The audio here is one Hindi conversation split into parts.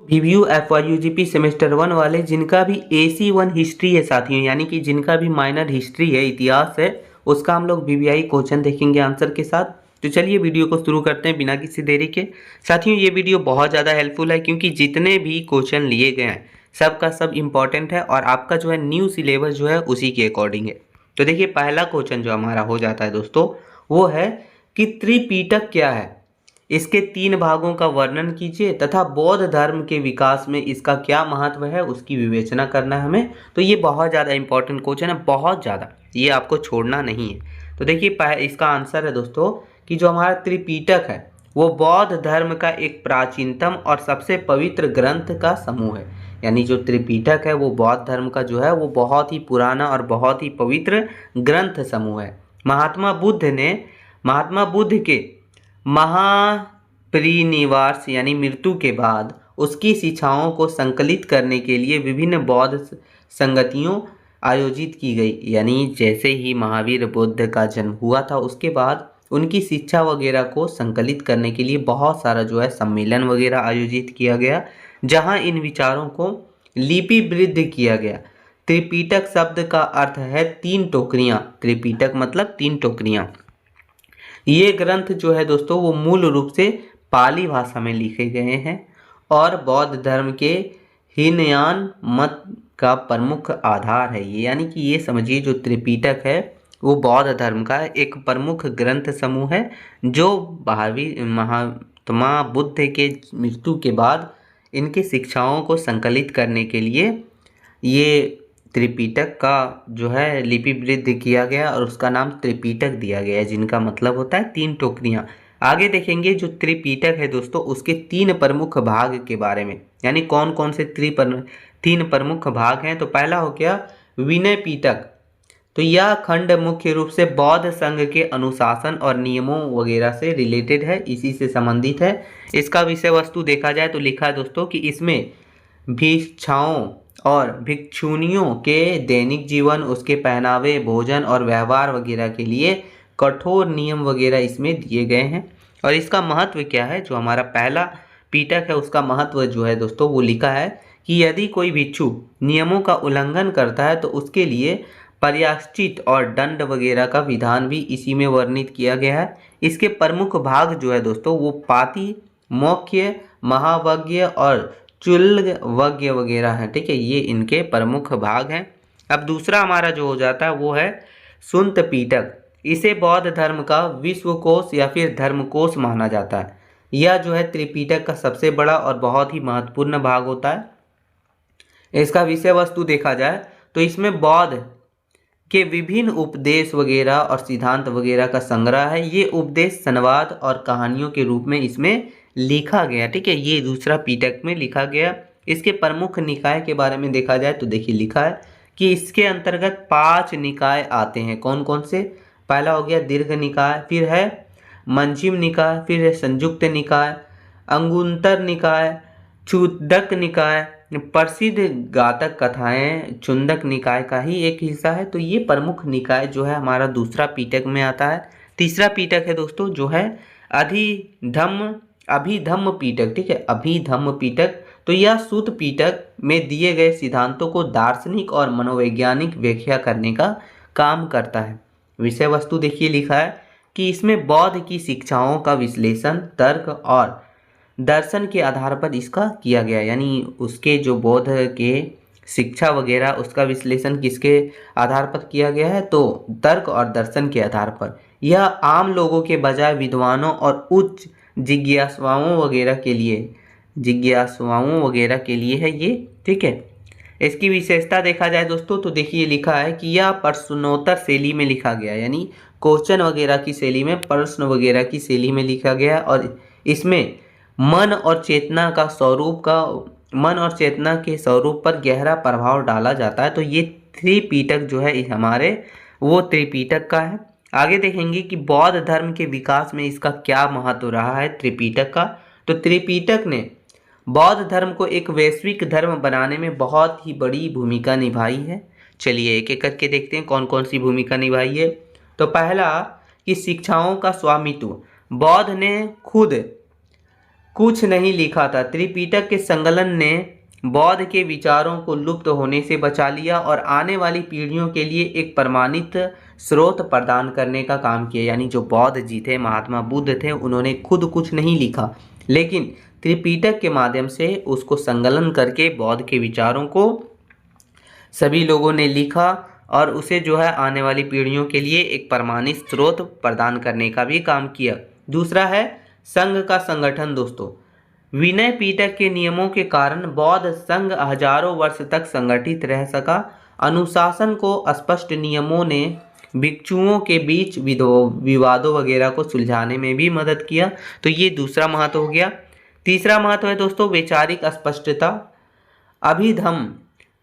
रिव्यू FYUGP सेमेस्टर 1 वाले जिनका भी AC1 हिस्ट्री है साथियों, यानी कि जिनका भी माइनर हिस्ट्री है, इतिहास है, उसका हम लोग VVI क्वेश्चन देखेंगे आंसर के साथ। तो चलिए वीडियो को शुरू करते हैं बिना किसी देरी के। साथियों ये वीडियो बहुत ज़्यादा हेल्पफुल है क्योंकि जितने भी क्वेश्चन लिए गए हैं सब का सब इम्पॉर्टेंट है और आपका जो है न्यू सिलेबस जो है उसी के अकॉर्डिंग है। तो देखिए पहला क्वेश्चन जो हमारा हो जाता है दोस्तों वो है कि त्रिपिटक क्या है, इसके 3 भागों का वर्णन कीजिए तथा बौद्ध धर्म के विकास में इसका क्या महत्व है उसकी विवेचना करना है हमें। तो ये बहुत ज़्यादा इंपॉर्टेंट क्वेश्चन है, बहुत ज़्यादा, ये आपको छोड़ना नहीं है। तो देखिए इसका आंसर है दोस्तों कि जो हमारा त्रिपिटक है वो बौद्ध धर्म का एक प्राचीनतम और सबसे पवित्र ग्रंथ का समूह है। यानी जो त्रिपिटक है वो बौद्ध धर्म का जो है वो बहुत ही पुराना और बहुत ही पवित्र ग्रंथ समूह है। महात्मा बुद्ध के महापरिनिर्वाण यानी मृत्यु के बाद उसकी शिक्षाओं को संकलित करने के लिए विभिन्न बौद्ध संगतियों आयोजित की गई। यानी जैसे ही महावीर बुद्ध का जन्म हुआ था उसके बाद उनकी शिक्षा वगैरह को संकलित करने के लिए बहुत सारा जो है सम्मेलन वगैरह आयोजित किया गया जहां इन विचारों को लिपिबद्ध किया गया। त्रिपिटक शब्द का अर्थ है 3 टोकरियां। त्रिपिटक मतलब 3 टोकरियां। ये ग्रंथ जो है दोस्तों वो मूल रूप से पाली भाषा में लिखे गए हैं और बौद्ध धर्म के हीनयान मत का प्रमुख आधार है ये। यानी कि ये समझिए जो त्रिपिटक है वो बौद्ध धर्म का एक प्रमुख ग्रंथ समूह है जो महात्मा बुद्ध के मृत्यु के बाद इनकी शिक्षाओं को संकलित करने के लिए ये त्रिपिटक का जो है लिपिबद्ध किया गया और उसका नाम त्रिपिटक दिया गया है जिनका मतलब होता है 3 टोकरियां। आगे देखेंगे जो त्रिपिटक है दोस्तों उसके 3 प्रमुख भाग के बारे में, यानी कौन कौन से 3 प्रमुख भाग हैं। तो पहला हो गया विनय पिटक। तो यह खंड मुख्य रूप से बौद्ध संघ के अनुशासन और नियमों वगैरह से रिलेटेड है, इसी से संबंधित है। इसका विषय वस्तु देखा जाए तो लिखा है दोस्तों कि इसमें भिक्षाओं और भिक्षुनियों के दैनिक जीवन, उसके पहनावे, भोजन और व्यवहार वगैरह के लिए कठोर नियम वगैरह इसमें दिए गए हैं। और इसका महत्व क्या है, जो हमारा पहला पिटक है उसका महत्व जो है दोस्तों वो लिखा है कि यदि कोई भिक्षु नियमों का उल्लंघन करता है तो उसके लिए प्रायश्चित और दंड वगैरह का विधान भी इसी में वर्णित किया गया है। इसके प्रमुख भाग जो है दोस्तों वो पाती, मौख्य, महावज्ञ और चुल्लवज्ञ वगैरह हैं। ठीक है, ये इनके प्रमुख भाग हैं। अब दूसरा हमारा जो हो जाता है वो है सुंत पिटक। इसे बौद्ध धर्म का विश्वकोश या फिर धर्मकोश माना जाता है। यह जो है त्रिपिटक का सबसे बड़ा और बहुत ही महत्वपूर्ण भाग होता है। इसका विषय वस्तु देखा जाए तो इसमें बौद्ध के विभिन्न उपदेश वगैरह और सिद्धांत वगैरह का संग्रह है। ये उपदेश संवाद और कहानियों के रूप में इसमें लिखा गया। ठीक है, ये दूसरा पिटक में लिखा गया। इसके प्रमुख निकाय के बारे में देखा जाए तो देखिए लिखा है कि इसके अंतर्गत 5 निकाय आते हैं। कौन कौन से? पहला हो गया दीर्घ निकाय, फिर है मंजिम निकाय, फिर है संयुक्त निकाय, अंगुत्तर निकाय, चुंदक निकाय। प्रसिद्ध गातक कथाएं चुंदक निकाय का ही एक हिस्सा है। तो ये प्रमुख निकाय जो है हमारा दूसरा पिटक में आता है। तीसरा पिटक है दोस्तों जो है अभिधम्म पिटक। ठीक है, अभिधम्म पिटक। तो यह सूत पिटक में दिए गए सिद्धांतों को दार्शनिक और मनोवैज्ञानिक व्याख्या करने का काम करता है। विषय वस्तु देखिए लिखा है कि इसमें बौद्ध की शिक्षाओं का विश्लेषण, तर्क और दर्शन के आधार पर इसका किया गया। यानी उसके जो बौद्ध के शिक्षा वगैरह उसका विश्लेषण किसके आधार पर किया गया है, तो तर्क और दर्शन के आधार पर। यह आम लोगों के बजाय विद्वानों और उच्च जिज्ञासुओं वगैरह के लिए है ये। ठीक है, इसकी विशेषता देखा जाए दोस्तों तो देखिए लिखा है कि यह प्रश्नोत्तर शैली में लिखा गया, यानी क्वेश्चन वगैरह की शैली में, प्रश्न वगैरह की शैली में लिखा गया। और इसमें मन और चेतना के स्वरूप पर गहरा प्रभाव डाला जाता है। तो ये त्रिपिटक जो है हमारे वो त्रिपिटक का है। आगे देखेंगे कि बौद्ध धर्म के विकास में इसका क्या महत्व रहा है त्रिपिटक का। तो त्रिपिटक ने बौद्ध धर्म को एक वैश्विक धर्म बनाने में बहुत ही बड़ी भूमिका निभाई है। चलिए एक एक करके देखते हैं कौन कौन सी भूमिका निभाई है। तो पहला कि शिक्षाओं का स्वामित्व। बौद्ध ने खुद कुछ नहीं लिखा था। त्रिपिटक के संकलन ने बौद्ध के विचारों को लुप्त होने से बचा लिया और आने वाली पीढ़ियों के लिए एक प्रमाणित स्रोत प्रदान करने का काम किया। यानी जो बौद्ध जी थे, महात्मा बुद्ध थे, उन्होंने खुद कुछ नहीं लिखा, लेकिन त्रिपिटक के माध्यम से उसको संकलन करके बौद्ध के विचारों को सभी लोगों ने लिखा और उसे जो है आने वाली पीढ़ियों के लिए एक प्रमाणित स्रोत प्रदान करने का भी काम किया। दूसरा है संघ का संगठन। दोस्तों, विनय पिटक के नियमों के कारण बौद्ध संघ हजारों वर्ष तक संगठित रह सका। अनुशासन को स्पष्ट नियमों ने भिक्षुओं के बीच विवादों वगैरह को सुलझाने में भी मदद किया। तो ये दूसरा महत्व हो गया। तीसरा महत्व है दोस्तों वैचारिक स्पष्टता। अभिधम्म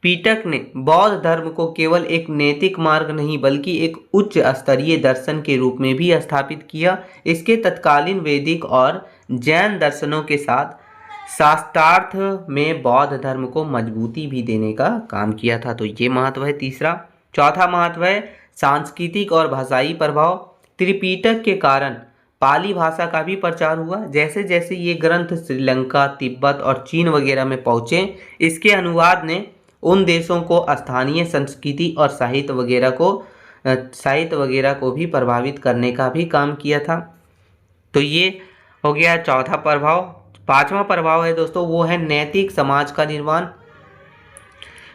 पिटक ने बौद्ध धर्म को केवल एक नैतिक मार्ग नहीं बल्कि एक उच्च स्तरीय दर्शन के रूप में भी स्थापित किया। इसके तत्कालीन वैदिक और जैन दर्शनों के साथ शास्त्रार्थ में बौद्ध धर्म को मजबूती भी देने का काम किया था। तो ये महत्व है तीसरा। चौथा महत्व है सांस्कृतिक और भाषाई प्रभाव। त्रिपिटक के कारण पाली भाषा का भी प्रचार हुआ। जैसे जैसे ये ग्रंथ श्रीलंका, तिब्बत और चीन वगैरह में पहुँचे, इसके अनुवाद ने उन देशों को स्थानीय संस्कृति और साहित्य वगैरह को भी प्रभावित करने का भी काम किया था। तो ये हो गया चौथा प्रभाव। पांचवा प्रभाव है दोस्तों, वो है नैतिक समाज का निर्माण।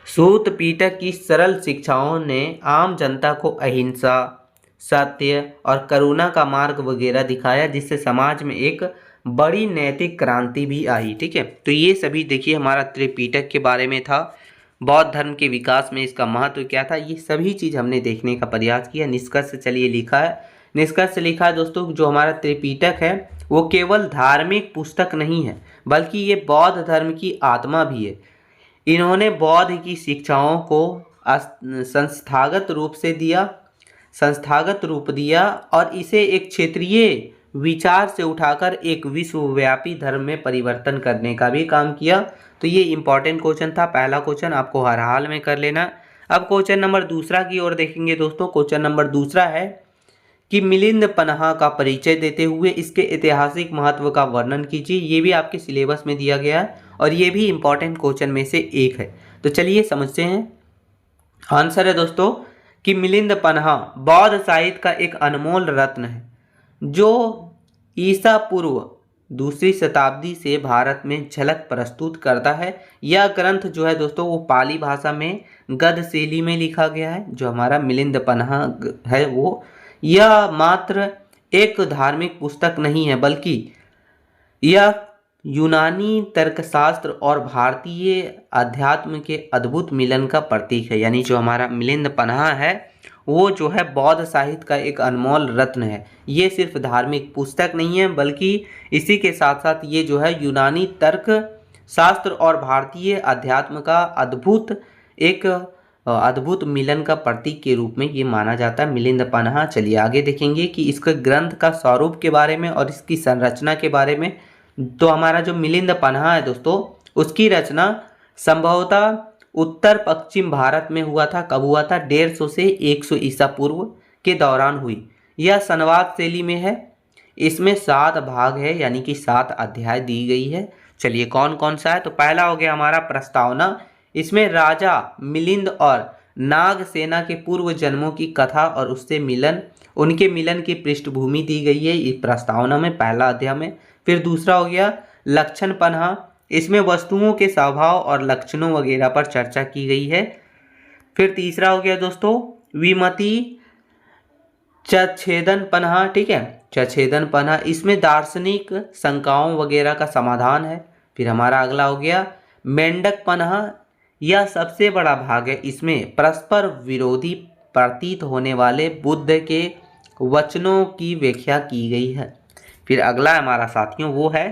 सूत पिटक की सरल शिक्षाओं ने आम जनता को अहिंसा, सत्य और करुणा का मार्ग वगैरह दिखाया, जिससे समाज में एक बड़ी नैतिक क्रांति भी आई। ठीक है, तो ये सभी देखिए हमारा त्रिपिटक के बारे में था। बौद्ध धर्म के विकास में इसका महत्व क्या था, ये सभी चीज़ हमने देखने का प्रयास किया। निष्कर्ष चलिए लिखा है। निष्कर्ष लिखा है दोस्तों, जो हमारा त्रिपिटक है वो केवल धार्मिक पुस्तक नहीं है बल्कि ये बौद्ध धर्म की आत्मा भी है। इन्होंने बौद्ध की शिक्षाओं को संस्थागत रूप दिया और इसे एक क्षेत्रीय विचार से उठाकर एक विश्वव्यापी धर्म में परिवर्तन करने का भी काम किया। तो ये इंपॉर्टेंट क्वेश्चन था। पहला क्वेश्चन आपको हर हाल में कर लेना। अब क्वेश्चन नंबर दूसरा की ओर देखेंगे दोस्तों। क्वेश्चन नंबर दूसरा है कि मिलिंद पन्हा का परिचय देते हुए इसके ऐतिहासिक महत्व का वर्णन कीजिए। ये भी आपके सिलेबस में दिया गया है और ये भी इंपॉर्टेंट क्वेश्चन में से एक है। तो चलिए समझते हैं। आंसर है दोस्तों कि मिलिंद पन्हा बौद्ध साहित्य का एक अनमोल रत्न है जो ईसा पूर्व 2री शताब्दी से भारत में झलक प्रस्तुत करता है। यह ग्रंथ जो है दोस्तों वो पाली भाषा में गद्य शैली में लिखा गया है। जो हमारा मिलिंद पन्हा है वो यह मात्र एक धार्मिक पुस्तक नहीं है बल्कि यह यूनानी तर्कशास्त्र और भारतीय अध्यात्म के अद्भुत मिलन का प्रतीक है। यानी जो हमारा मिलिंद पन्हा है वो जो है बौद्ध साहित्य का एक अनमोल रत्न है। ये सिर्फ धार्मिक पुस्तक नहीं है बल्कि इसी के साथ साथ ये जो है यूनानी तर्क शास्त्र और भारतीय अध्यात्म का अद्भुत मिलन का प्रतीक के रूप में ये माना जाता है मिलिंद पन्हा। चलिए आगे देखेंगे कि इसके ग्रंथ का स्वरूप के बारे में और इसकी संरचना के बारे में। तो हमारा जो मिलिंद पन्हा है दोस्तों उसकी रचना संभवतः उत्तर पश्चिम भारत में हुआ था। कब हुआ था? 150 से 100 ईसा पूर्व के दौरान हुई। यह संवाद शैली में है। इसमें 7 भाग है यानी कि 7 अध्याय दी गई है। चलिए कौन कौन सा है? तो पहला हो गया हमारा प्रस्तावना। इसमें राजा मिलिंद और नागसेना के पूर्व जन्मों की कथा और उससे उनके मिलन की पृष्ठभूमि दी गई है इस प्रस्तावना में, पहला अध्याय में। फिर दूसरा हो गया लक्षण पन्हा। इसमें वस्तुओं के स्वभाव और लक्षणों वगैरह पर चर्चा की गई है। फिर तीसरा हो गया दोस्तों विमति चच्छेदन पन्हा। ठीक है, चच्छेदन पन्हा, इसमें दार्शनिक शंकाओं वगैरह का समाधान है। फिर हमारा अगला हो गया मेंढक पन्हा। यह सबसे बड़ा भाग है। इसमें परस्पर विरोधी प्रतीत होने वाले बुद्ध के वचनों की व्याख्या की गई है। फिर अगला हमारा साथियों वो है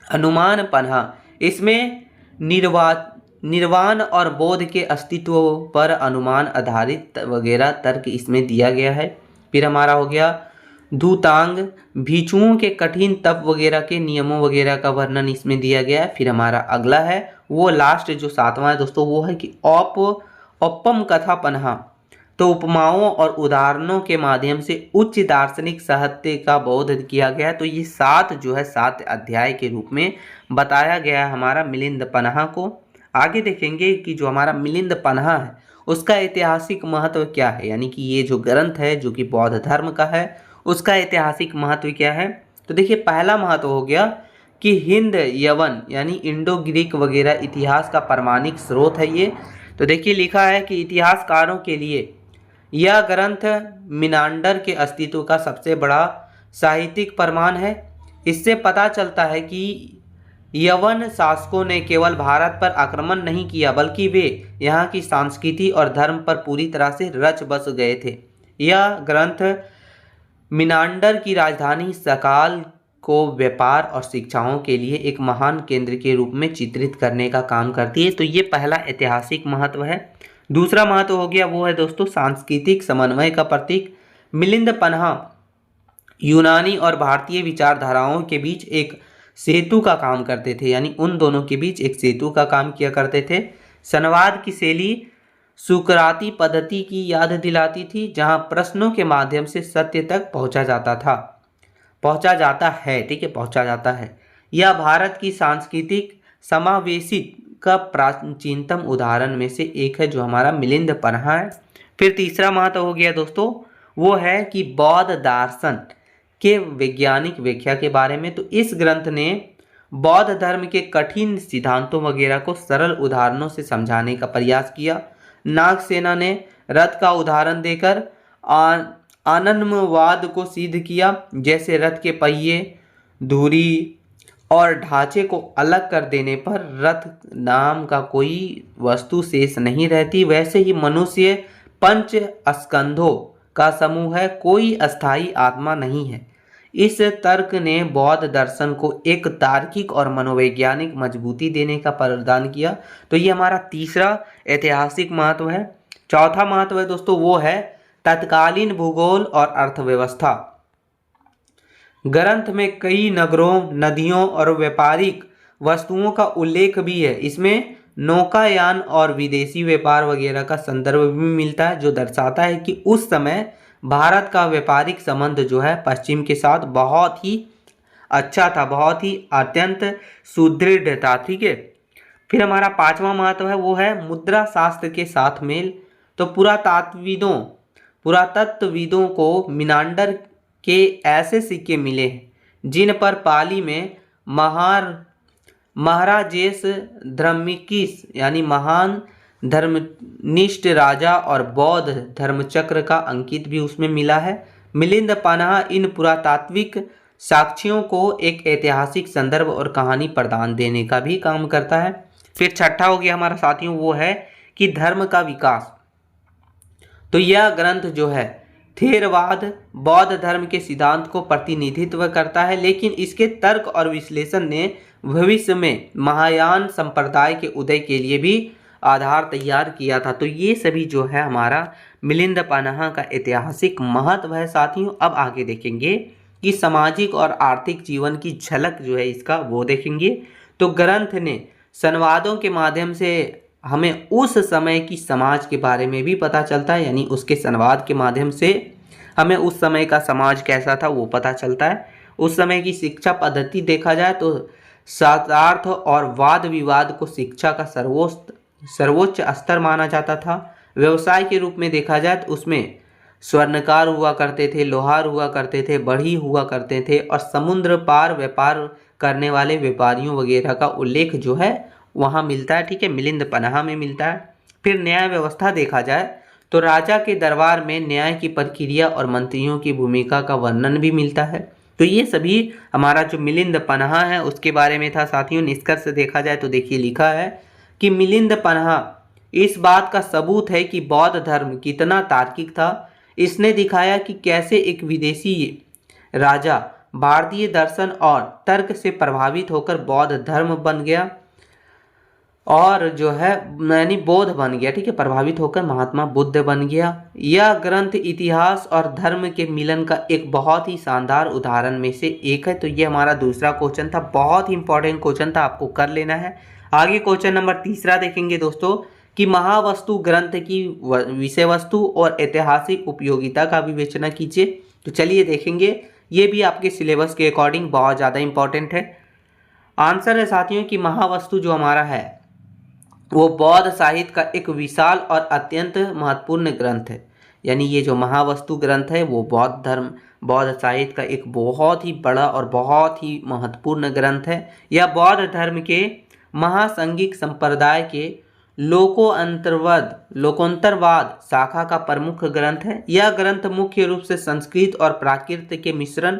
अनुमान पन्हा। इसमें निर्वाण और बोध के अस्तित्व पर अनुमान आधारित वगैरह तर्क इसमें दिया गया है। फिर हमारा हो गया धूतांग, भिक्षुओं के कठिन तप वगैरह के नियमों वगैरह का वर्णन इसमें दिया गया है। फिर हमारा अगला है वो लास्ट जो 7वां है दोस्तों वो है कि औपम कथा पन्हा। तो उपमाओं और उदाहरणों के माध्यम से उच्च दार्शनिक साहित्य का बोध किया गया। तो ये 7 अध्याय के रूप में बताया गया है हमारा मिलिंद पन्हा को। आगे देखेंगे कि जो हमारा मिलिंद पन्हा है उसका ऐतिहासिक महत्व क्या है, यानी कि ये जो ग्रंथ है जो कि बौद्ध धर्म का है उसका ऐतिहासिक महत्व क्या है। तो देखिए, पहला महत्व हो गया कि हिंद यवन यानी इंडो ग्रीक वगैरह इतिहास का प्रमाणिक स्रोत है ये। तो देखिए, लिखा है कि इतिहासकारों के लिए यह ग्रंथ मिनांडर के अस्तित्व का सबसे बड़ा साहित्यिक प्रमाण है। इससे पता चलता है कि यवन शासकों ने केवल भारत पर आक्रमण नहीं किया बल्कि वे यहाँ की संस्कृति और धर्म पर पूरी तरह से रच बस गए थे। यह ग्रंथ मिनांडर की राजधानी सकाल को व्यापार और शिक्षाओं के लिए एक महान केंद्र के रूप में चित्रित करने का काम करती है। तो ये पहला ऐतिहासिक महत्व है। दूसरा महत्व हो गया वो है दोस्तों सांस्कृतिक समन्वय का प्रतीक। मिलिंद पन्हा यूनानी और भारतीय विचारधाराओं के बीच एक सेतु का काम करते थे, यानी उन दोनों के बीच एक सेतु का काम किया करते थे। संवाद की शैली सुकराती पद्धति की याद दिलाती थी, जहां प्रश्नों के माध्यम से सत्य तक पहुंचा जाता है। यह भारत की सांस्कृतिक समावेशित का प्राचीनतम उदाहरण में से एक है जो हमारा मिलिंद पन्हा है। फिर तीसरा महत्व हो गया दोस्तों वो है कि बौद्ध दर्शन के वैज्ञानिक व्याख्या के बारे में। तो इस ग्रंथ ने बौद्ध धर्म के कठिन सिद्धांतों वगैरह को सरल उदाहरणों से समझाने का प्रयास किया। नागसेना ने रथ का उदाहरण देकर आनंदवाद को सिद्ध किया, जैसे रथ के पहिए, धुरी और ढांचे को अलग कर देने पर रथ नाम का कोई वस्तु शेष नहीं रहती, वैसे ही मनुष्य पंच स्कंधों का समूह है, कोई अस्थाई आत्मा नहीं है। इस तर्क ने बौद्ध दर्शन को एक तार्किक और मनोवैज्ञानिक मजबूती देने का प्रदान किया। तो ये हमारा तीसरा ऐतिहासिक महत्व है। चौथा महत्व है दोस्तों वो है तत्कालीन भूगोल और अर्थव्यवस्था। ग्रंथ में कई नगरों, नदियों और व्यापारिक वस्तुओं का उल्लेख भी है। इसमें नौकायान और विदेशी व्यापार वगैरह का संदर्भ भी मिलता है, जो दर्शाता है कि उस समय भारत का व्यापारिक संबंध जो है पश्चिम के साथ बहुत ही अच्छा था, बहुत ही अत्यंत सुदृढ़ था। ठीक है। फिर हमारा पांचवा महत्व है वो है मुद्रा शास्त्र के साथ मेल। तो पुरातत्वविदों को मिनांडर के ऐसे सिक्के मिले हैं जिन पर पाली में महाराजेश धर्मिकिस यानी महान धर्मनिष्ठ राजा और बौद्ध धर्मचक्र का अंकित भी उसमें मिला है। मिलिंद पन्हा इन पुरातात्विक साक्ष्यों को एक ऐतिहासिक संदर्भ और कहानी प्रदान देने का भी काम करता है। फिर छठा हो गया हमारा साथियों वो है कि धर्म का विकास। तो यह ग्रंथ जो है थेरवाद बौद्ध धर्म के सिद्धांत को प्रतिनिधित्व करता है, लेकिन इसके तर्क और विश्लेषण ने भविष्य में महायान संप्रदाय के उदय के लिए भी आधार तैयार किया था। तो ये सभी जो है हमारा मिलिंद पन्हा का ऐतिहासिक महत्व है साथियों। अब आगे देखेंगे कि सामाजिक और आर्थिक जीवन की झलक जो है इसका वो देखेंगे। तो ग्रंथ ने संवादों के माध्यम से हमें उस समय की समाज के बारे में भी पता चलता है, यानी उसके संवाद के माध्यम से हमें उस समय का समाज कैसा था वो पता चलता है। उस समय की शिक्षा पद्धति देखा जाए तो शास्त्रार्थ और वाद विवाद को शिक्षा का सर्वोच्च स्तर माना जाता था। व्यवसाय के रूप में देखा जाए तो उसमें स्वर्णकार हुआ करते थे, लोहार हुआ करते थे, बढ़ई हुआ करते थे और समुद्र पार व्यापार करने वाले व्यापारियों वगैरह का उल्लेख जो है वहाँ मिलता है। ठीक है, मिलिंद पन्हा में मिलता है। फिर न्याय व्यवस्था देखा जाए तो राजा के दरबार में न्याय की प्रक्रिया और मंत्रियों की भूमिका का वर्णन भी मिलता है। तो ये सभी हमारा जो मिलिंद पन्हा है उसके बारे में था साथियों। निष्कर्ष देखा जाए तो देखिए लिखा है कि मिलिंद पन्हा इस बात का सबूत है कि बौद्ध धर्म कितना तार्किक था। इसने दिखाया कि कैसे एक विदेशी राजा भारतीय दर्शन और तर्क से प्रभावित होकर बौद्ध धर्म बन गया और जो है यानी बौद्ध बन गया। ठीक है, प्रभावित होकर महात्मा बुद्ध बन गया। यह ग्रंथ इतिहास और धर्म के मिलन का एक बहुत ही शानदार उदाहरण में से एक है। तो ये हमारा दूसरा क्वेश्चन था, बहुत ही इंपॉर्टेंट क्वेश्चन था, आपको कर लेना है। आगे क्वेश्चन नंबर तीसरा देखेंगे दोस्तों कि महावस्तु ग्रंथ की विषय वस्तु और ऐतिहासिक उपयोगिता का विवेचना कीजिए। तो चलिए देखेंगे, ये भी आपके सिलेबस के अकॉर्डिंग बहुत ज़्यादा इम्पोर्टेंट है। आंसर है साथियों कि महावस्तु जो हमारा है वो बौद्ध साहित्य का एक विशाल और अत्यंत महत्वपूर्ण ग्रंथ है। यानी ये जो महावस्तु ग्रंथ है वो बौद्ध साहित्य का एक बहुत ही बड़ा और बहुत ही महत्वपूर्ण ग्रंथ है। यह बौद्ध धर्म के महासंघिक संप्रदाय के लोकोत्तरवाद शाखा का प्रमुख ग्रंथ है। यह ग्रंथ मुख्य रूप से संस्कृत और प्राकृत के मिश्रण,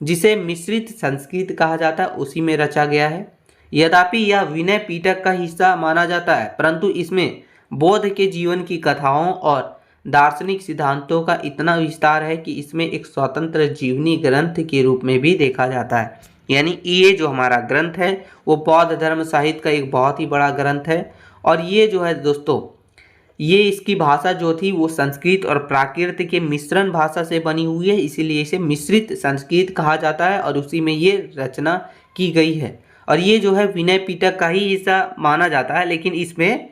जिसे मिश्रित संस्कृत कहा जाता है, उसी में रचा गया है। यद्यपि यह विनय पिटक का हिस्सा माना जाता है, परंतु इसमें बौद्ध के जीवन की कथाओं और दार्शनिक सिद्धांतों का इतना विस्तार है कि इसमें एक स्वतंत्र जीवनी ग्रंथ के रूप में भी देखा जाता है। यानी ये जो हमारा ग्रंथ है वो बौद्ध धर्म साहित्य का एक बहुत ही बड़ा ग्रंथ है। और ये जो है दोस्तों, ये इसकी भाषा जो थी वो संस्कृत और प्राकृत के मिश्रण भाषा से बनी हुई है, इसीलिए इसे मिश्रित संस्कृत कहा जाता है और उसी में ये रचना की गई है। और ये जो है विनय पिटक का ही हिस्सा माना जाता है, लेकिन इसमें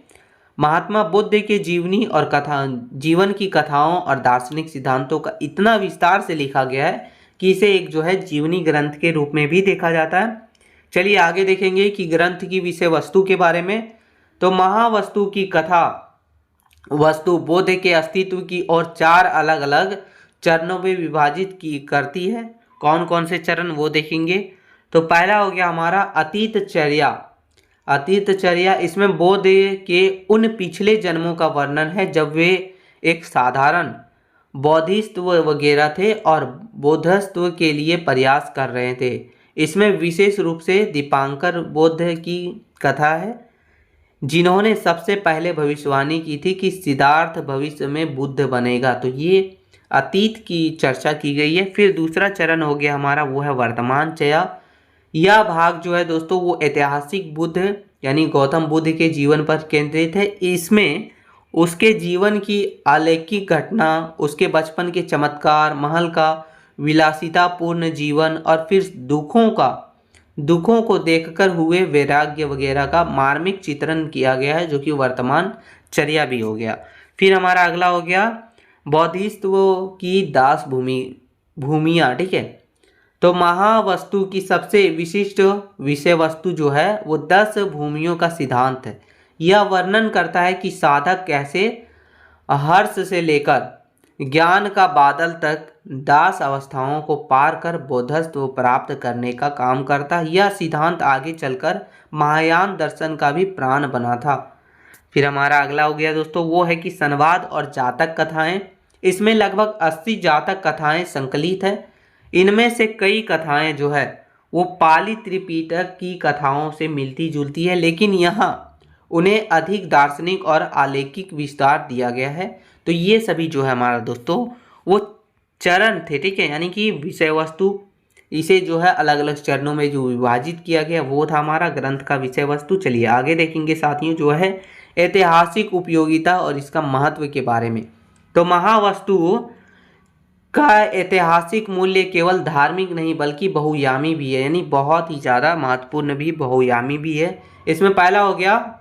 महात्मा बुद्ध के जीवन की कथाओं और दार्शनिक सिद्धांतों का इतना विस्तार से लिखा गया है कि इसे एक जो है जीवनी ग्रंथ के रूप में भी देखा जाता है। चलिए आगे देखेंगे कि ग्रंथ की विषय वस्तु के बारे में। तो महावस्तु की कथा वस्तु बुद्ध के अस्तित्व की और 4 अलग अलग चरणों में विभाजित की करती है। कौन कौन से चरण वो देखेंगे। तो पहला हो गया हमारा अतीत चर्या। इसमें बुद्ध के उन पिछले जन्मों का वर्णन है जब वे एक साधारण बौद्धिस्त्व वगैरह थे और बौद्धस्त्व के लिए प्रयास कर रहे थे। इसमें विशेष रूप से दीपांकर बुद्ध की कथा है, जिन्होंने सबसे पहले भविष्यवाणी की थी कि सिद्धार्थ भविष्य में बुद्ध बनेगा। तो ये अतीत की चर्चा की गई है। फिर दूसरा चरण हो गया हमारा, वो है वर्तमान चया। यह भाग जो है दोस्तों वो ऐतिहासिक बुद्ध यानी गौतम बुद्ध के जीवन पर केंद्रित है। इसमें उसके जीवन की अलौकिक घटना, उसके बचपन के चमत्कार, महल का विलासितापूर्ण जीवन और फिर दुखों को देखकर हुए वैराग्य वगैरह का मार्मिक चित्रण किया गया है, जो कि वर्तमान चर्या भी हो गया। फिर हमारा अगला हो गया बौद्धिस्त्व की दास भूमिया। ठीक है, तो महावस्तु की सबसे विशिष्ट विषय वस्तु जो है वो 10 भूमियों का सिद्धांत है। यह वर्णन करता है कि साधक कैसे हर्ष से लेकर ज्ञान का बादल तक दास अवस्थाओं को पार कर बोधत्व प्राप्त करने का काम करता है। यह सिद्धांत आगे चलकर महायान दर्शन का भी प्राण बना था। फिर हमारा अगला हो गया दोस्तों, वो है कि संवाद और जातक कथाएं। इसमें लगभग 80 जातक कथाएं संकलित हैं। इनमें से कई कथाएं जो है वो पाली त्रिपिटक की कथाओं से मिलती जुलती है, लेकिन यहाँ उन्हें अधिक दार्शनिक और अलौकिक विस्तार दिया गया है। तो ये सभी जो है हमारा दोस्तों वो चरण थे। ठीक है, यानी कि विषय वस्तु इसे जो है अलग अलग चरणों में जो विभाजित किया गया वो था हमारा ग्रंथ का विषय वस्तु। चलिए आगे देखेंगे साथियों जो है ऐतिहासिक उपयोगिता और इसका महत्व के बारे में। तो महावस्तु का ऐतिहासिक मूल्य केवल धार्मिक नहीं बल्कि बहुयामी भी है, यानी बहुत ही ज़्यादा महत्वपूर्ण भी, बहुयामी भी है। इसमें पहला हो गया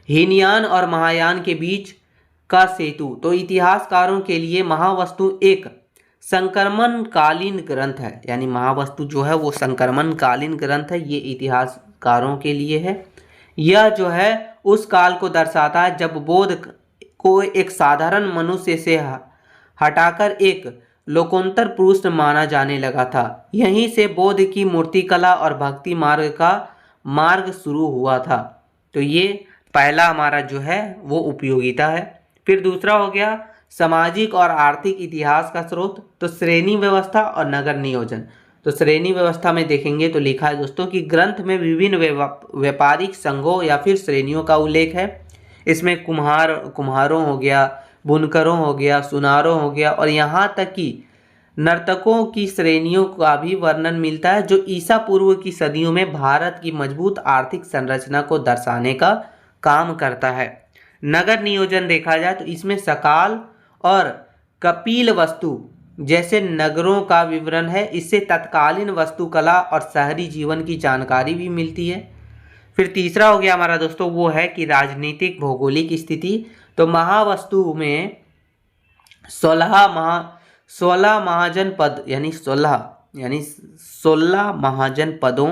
हीनयान और महायान के बीच का सेतु। तो इतिहासकारों के लिए महावस्तु एक संक्रमणकालीन ग्रंथ है, यानी महावस्तु जो है वो संक्रमणकालीन ग्रंथ है, ये इतिहासकारों के लिए है। यह जो है उस काल को दर्शाता है जब बौद्ध को एक साधारण मनुष्य से हटाकर एक लोकोत्तर पुरुष माना जाने लगा था। यहीं से बौद्ध की मूर्तिकला और भक्ति मार्ग का मार्ग शुरू हुआ था। तो ये पहला हमारा जो है वो उपयोगिता है। फिर दूसरा हो गया सामाजिक और आर्थिक इतिहास का स्रोत। तो श्रेणी व्यवस्था और नगर नियोजन। तो श्रेणी व्यवस्था में देखेंगे तो लिखा है दोस्तों कि ग्रंथ में विभिन्न व्यापारिक संघों या फिर श्रेणियों का उल्लेख है। इसमें कुम्हारों हो गया, बुनकरों हो गया, सुनारों हो गया और यहाँ तक कि नर्तकों की श्रेणियों का भी वर्णन मिलता है, जो ईसा पूर्व की सदियों में भारत की मजबूत आर्थिक संरचना को दर्शाने का काम करता है। नगर नियोजन देखा जाए तो इसमें सकाल और कपिल वस्तु जैसे नगरों का विवरण है। इससे तत्कालीन वास्तुकला और शहरी जीवन की जानकारी भी मिलती है। फिर तीसरा हो गया हमारा दोस्तों वो है कि राजनीतिक भौगोलिक स्थिति। तो महावस्तु में 16 महाजनपद यानी 16 महाजनपदों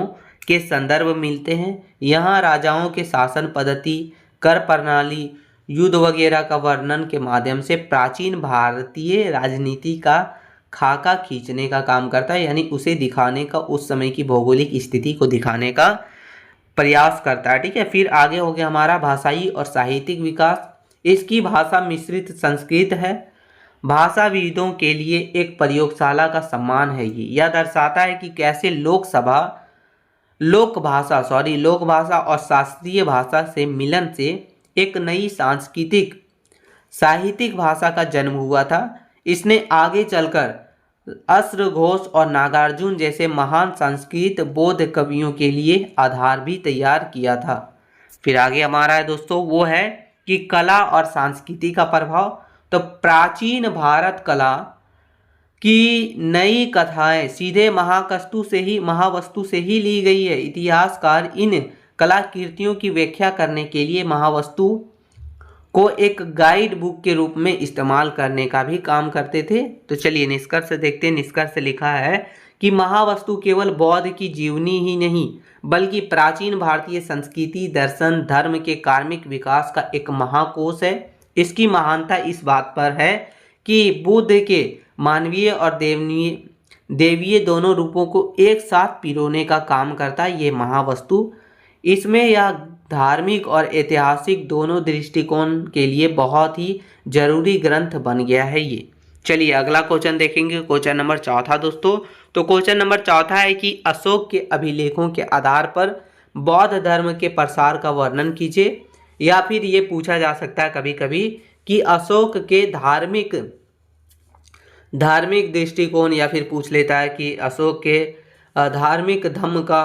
के संदर्भ मिलते हैं। यहाँ राजाओं के शासन पद्धति, कर प्रणाली, युद्ध वगैरह का वर्णन के माध्यम से प्राचीन भारतीय राजनीति का खाका खींचने का काम करता है, यानी उसे दिखाने का, उस समय की भौगोलिक स्थिति को दिखाने का प्रयास करता है। ठीक है। फिर आगे हो गया हमारा भाषाई और साहित्यिक विकास। इसकी भाषा मिश्रित संस्कृत है। भाषाविदों के लिए एक प्रयोगशाला का सम्मान है। ये यह दर्शाता है कि कैसे लोक भाषा और शास्त्रीय भाषा से मिलन से एक नई सांस्कृतिक साहित्यिक भाषा का जन्म हुआ था। इसने आगे चलकर अस्र घोष और नागार्जुन जैसे महान संस्कृत बौद्ध कवियों के लिए आधार भी तैयार किया था। फिर आगे हमारा है दोस्तों वो है कि कला और संस्कृति का प्रभाव। तो प्राचीन भारत कला की नई कथाएं सीधे महावस्तु से ही ली गई है। इतिहासकार इन कलाकृतियों की व्याख्या करने के लिए महावस्तु को एक गाइड बुक के रूप में इस्तेमाल करने का भी काम करते थे। तो चलिए निष्कर्ष देखते हैं। निष्कर्ष लिखा है कि महावस्तु केवल बौद्ध की जीवनी ही नहीं बल्कि प्राचीन भारतीय संस्कृति, दर्शन, धर्म के कार्मिक विकास का एक महाकोश है। इसकी महानता इस बात पर है कि बुद्ध के मानवीय और देवीय दोनों रूपों को एक साथ पिरोने का काम करता है ये महावस्तु। इसमें यह धार्मिक और ऐतिहासिक दोनों दृष्टिकोण के लिए बहुत ही जरूरी ग्रंथ बन गया है ये। चलिए अगला क्वेश्चन देखेंगे, क्वेश्चन नंबर 4 दोस्तों। तो क्वेश्चन नंबर 4 है कि अशोक के अभिलेखों के आधार पर बौद्ध धर्म के प्रसार का वर्णन कीजिए। या फिर ये पूछा जा सकता है कभी कभी कि अशोक के धार्मिक दृष्टिकोण, या फिर पूछ लेता है कि अशोक के धार्मिक धम्म का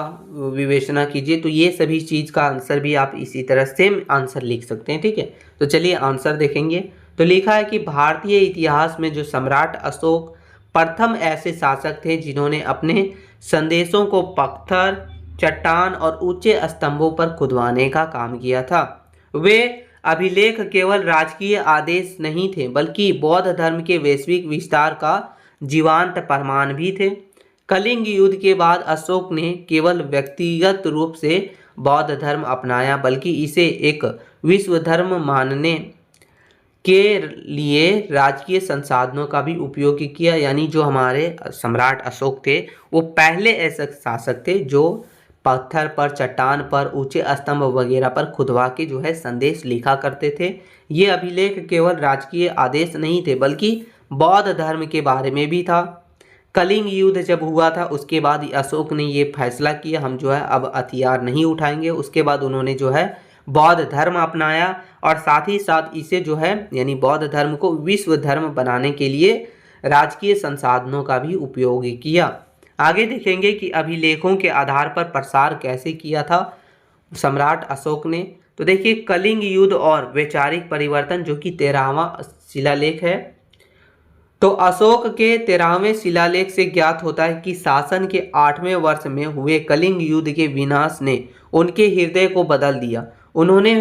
विवेचना कीजिए। तो ये सभी चीज़ का आंसर भी आप इसी तरह सेम आंसर लिख सकते हैं। ठीक है। तो चलिए आंसर देखेंगे। तो लिखा है कि भारतीय इतिहास में जो सम्राट अशोक प्रथम ऐसे शासक थे जिन्होंने अपने संदेशों को पत्थर, चट्टान और ऊंचे स्तंभों पर खुदवाने का काम किया था। वे अभिलेख केवल राजकीय आदेश नहीं थे बल्कि बौद्ध धर्म के वैश्विक विस्तार का जीवंत प्रमाण भी थे। कलिंग युद्ध के बाद अशोक ने केवल व्यक्तिगत रूप से बौद्ध धर्म अपनाया बल्कि इसे एक विश्व धर्म मानने के लिए राजकीय संसाधनों का भी उपयोग किया। यानी जो हमारे सम्राट अशोक थे वो पहले ऐसे शासक थे जो पत्थर पर, चट्टान पर, ऊंचे स्तंभ वगैरह पर खुदवा के जो है संदेश लिखा करते थे। ये अभिलेख केवल राजकीय आदेश नहीं थे बल्कि बौद्ध धर्म के बारे में भी था। कलिंग युद्ध जब हुआ था उसके बाद अशोक ने ये फैसला किया हम जो है अब हथियार नहीं उठाएंगे। उसके बाद उन्होंने जो है बौद्ध धर्म अपनाया और साथ ही साथ इसे जो है यानी बौद्ध धर्म को विश्व धर्म बनाने के लिए राजकीय संसाधनों का भी उपयोग किया। आगे देखेंगे कि अभिलेखों के आधार पर प्रसार कैसे किया था सम्राट अशोक ने। तो देखिए कलिंग युद्ध और वैचारिक परिवर्तन जो कि 13वां शिलालेख है। तो अशोक के 13वें शिलालेख से ज्ञात होता है कि शासन के 8वें वर्ष में हुए कलिंग युद्ध के विनाश ने उनके हृदय को बदल दिया। उन्होंने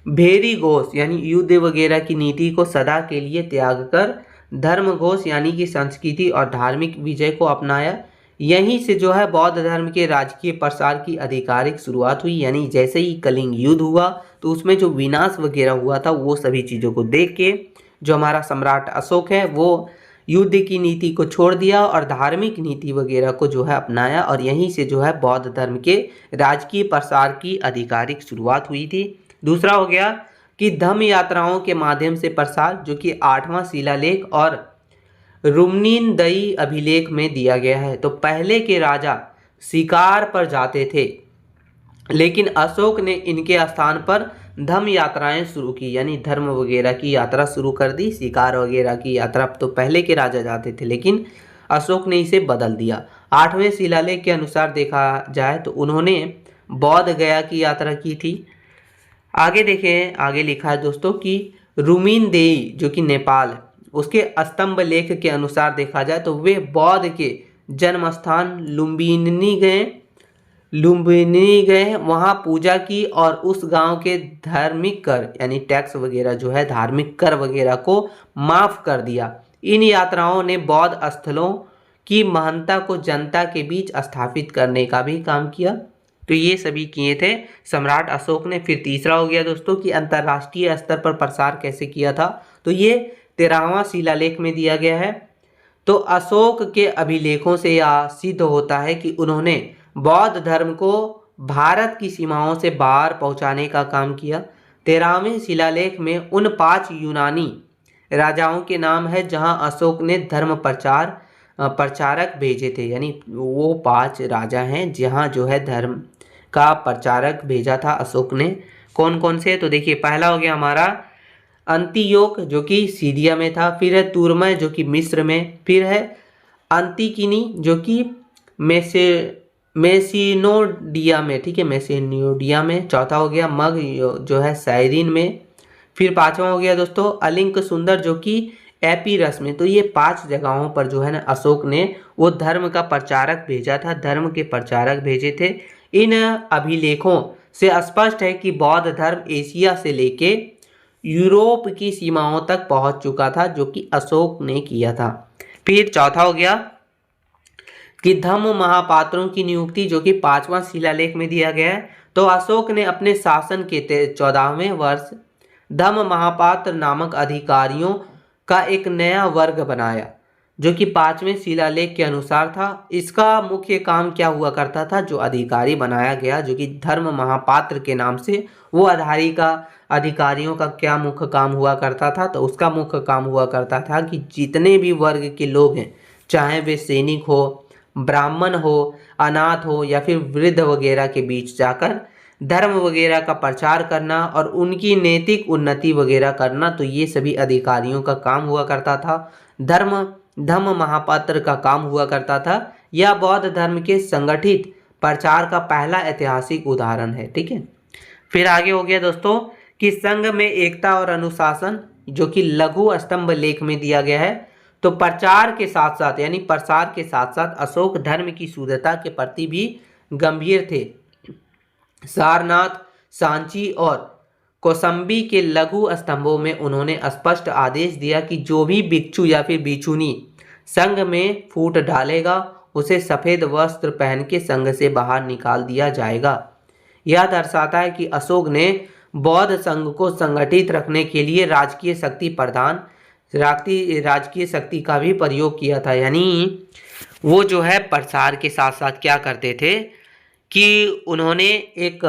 भेरी घोष यानी युद्ध वगैरह की नीति को सदा के लिए त्याग कर धर्म घोष यानी कि संस्कृति और धार्मिक विजय को अपनाया। यहीं से जो है बौद्ध धर्म के राजकीय प्रसार की आधिकारिक शुरुआत हुई। यानी जैसे ही कलिंग युद्ध हुआ तो उसमें जो विनाश वगैरह हुआ था वो सभी चीज़ों को देख के जो हमारा सम्राट अशोक है वो युद्ध की नीति को छोड़ दिया और धार्मिक नीति वगैरह को जो है अपनाया और यहीं से जो है बौद्ध धर्म के राजकीय प्रसार की आधिकारिक शुरुआत हुई थी। दूसरा हो गया कि धम्म यात्राओं के माध्यम से प्रसार जो कि 8वां शिलालेख और रुमनीनदई अभिलेख में दिया गया है। तो पहले के राजा शिकार पर जाते थे लेकिन अशोक ने इनके स्थान पर धम्म यात्राएं शुरू की यानी धर्म वगैरह की यात्रा शुरू कर दी। शिकार वगैरह की यात्रा तो पहले के राजा जाते थे लेकिन अशोक ने इसे बदल दिया। 8वें शिलालेख के अनुसार देखा जाए तो उन्होंने बौद्ध गया की यात्रा की थी। आगे देखें, आगे लिखा है दोस्तों कि रुमीनदेई जो कि नेपाल उसके स्तंभ लेख के अनुसार देखा जाए तो वे बौद्ध के जन्म स्थान लुम्बिनी गए। लुम्बिनी गए, वहाँ पूजा की और उस गांव के धार्मिक कर यानी टैक्स वगैरह जो है धार्मिक कर वगैरह को माफ कर दिया। इन यात्राओं ने बौद्ध स्थलों की महानता को जनता के बीच स्थापित करने का भी काम किया। तो ये सभी किए थे सम्राट अशोक ने। फिर तीसरा हो गया दोस्तों कि अंतर्राष्ट्रीय स्तर पर प्रसार कैसे किया था, तो ये 13वां शिलालेख में दिया गया है। तो अशोक के अभिलेखों से यह सिद्ध होता है कि उन्होंने बौद्ध धर्म को भारत की सीमाओं से बाहर पहुंचाने का काम किया। 13वें शिलालेख में उन 5 यूनानी राजाओं के नाम है जहां अशोक ने धर्म प्रचारक भेजे थे, यानी वो 5 राजा हैं जहां जो है धर्म का प्रचारक भेजा था अशोक ने। कौन कौन से, तो देखिए पहला हो गया हमारा अंतियोक जो कि सीरिया में था, फिर है तुर्मय जो कि मिस्र में, फिर है अंतिकिनी जो कि मेसिनोडिया में, ठीक है, मेसिनोडिया में। चौथा हो गया मग जो है साइरिन में। फिर पांचवा हो गया दोस्तों अलिंक सुंदर जो कि एपीरस में। तो ये 5 जगहों पर जो है ना अशोक ने वो धर्म का प्रचारक भेजा था, धर्म के प्रचारक भेजे थे। इन अभिलेखों से स्पष्ट है कि बौद्ध धर्म एशिया से लेके यूरोप की सीमाओं तक पहुंच चुका था, जो कि अशोक ने किया था। फिर चौथा हो गया कि धम्म महापात्रों की नियुक्ति जो कि 5वां शिलालेख में दिया गया है। तो अशोक ने अपने शासन के 14वें वर्ष धम्म महापात्र नामक अधिकारियों का एक नया वर्ग बनाया जो कि 5वें शिलालेख के अनुसार था। इसका मुख्य काम क्या हुआ करता था, जो अधिकारी बनाया गया जो कि धर्म महापात्र के नाम से, वो अधिकारियों का क्या मुख्य काम हुआ करता था, तो उसका मुख्य काम हुआ करता था कि जितने भी वर्ग के लोग हैं, चाहे वे सैनिक हो, ब्राह्मण हो, अनाथ हो या फिर वृद्ध वगैरह के बीच जाकर धर्म वगैरह का प्रचार करना और उनकी नैतिक उन्नति वगैरह करना, तो ये सभी अधिकारियों का काम हुआ करता था। धम्म महापात्र का काम हुआ करता था। यह बौद्ध धर्म के संगठित प्रचार का पहला ऐतिहासिक उदाहरण है, ठीक है। फिर आगे हो गया दोस्तों कि संघ में एकता और अनुशासन जो कि लघु स्तंभ लेख में दिया गया है। तो प्रचार के साथ साथ यानी प्रसार के साथ साथ अशोक धर्म की शुद्धता के प्रति भी गंभीर थे। सारनाथ, सांची और कौसंबी के लघु स्तंभों में उन्होंने स्पष्ट आदेश दिया कि जो भी भिक्षु या फिर भिक्षुनी संघ में फूट डालेगा उसे सफेद वस्त्र पहन के संघ से बाहर निकाल दिया जाएगा। यह दर्शाता है कि अशोक ने बौद्ध संघ को संगठित रखने के लिए राजकीय शक्ति का भी प्रयोग किया था। यानी वो जो है प्रसार के साथ साथ क्या करते थे कि उन्होंने एक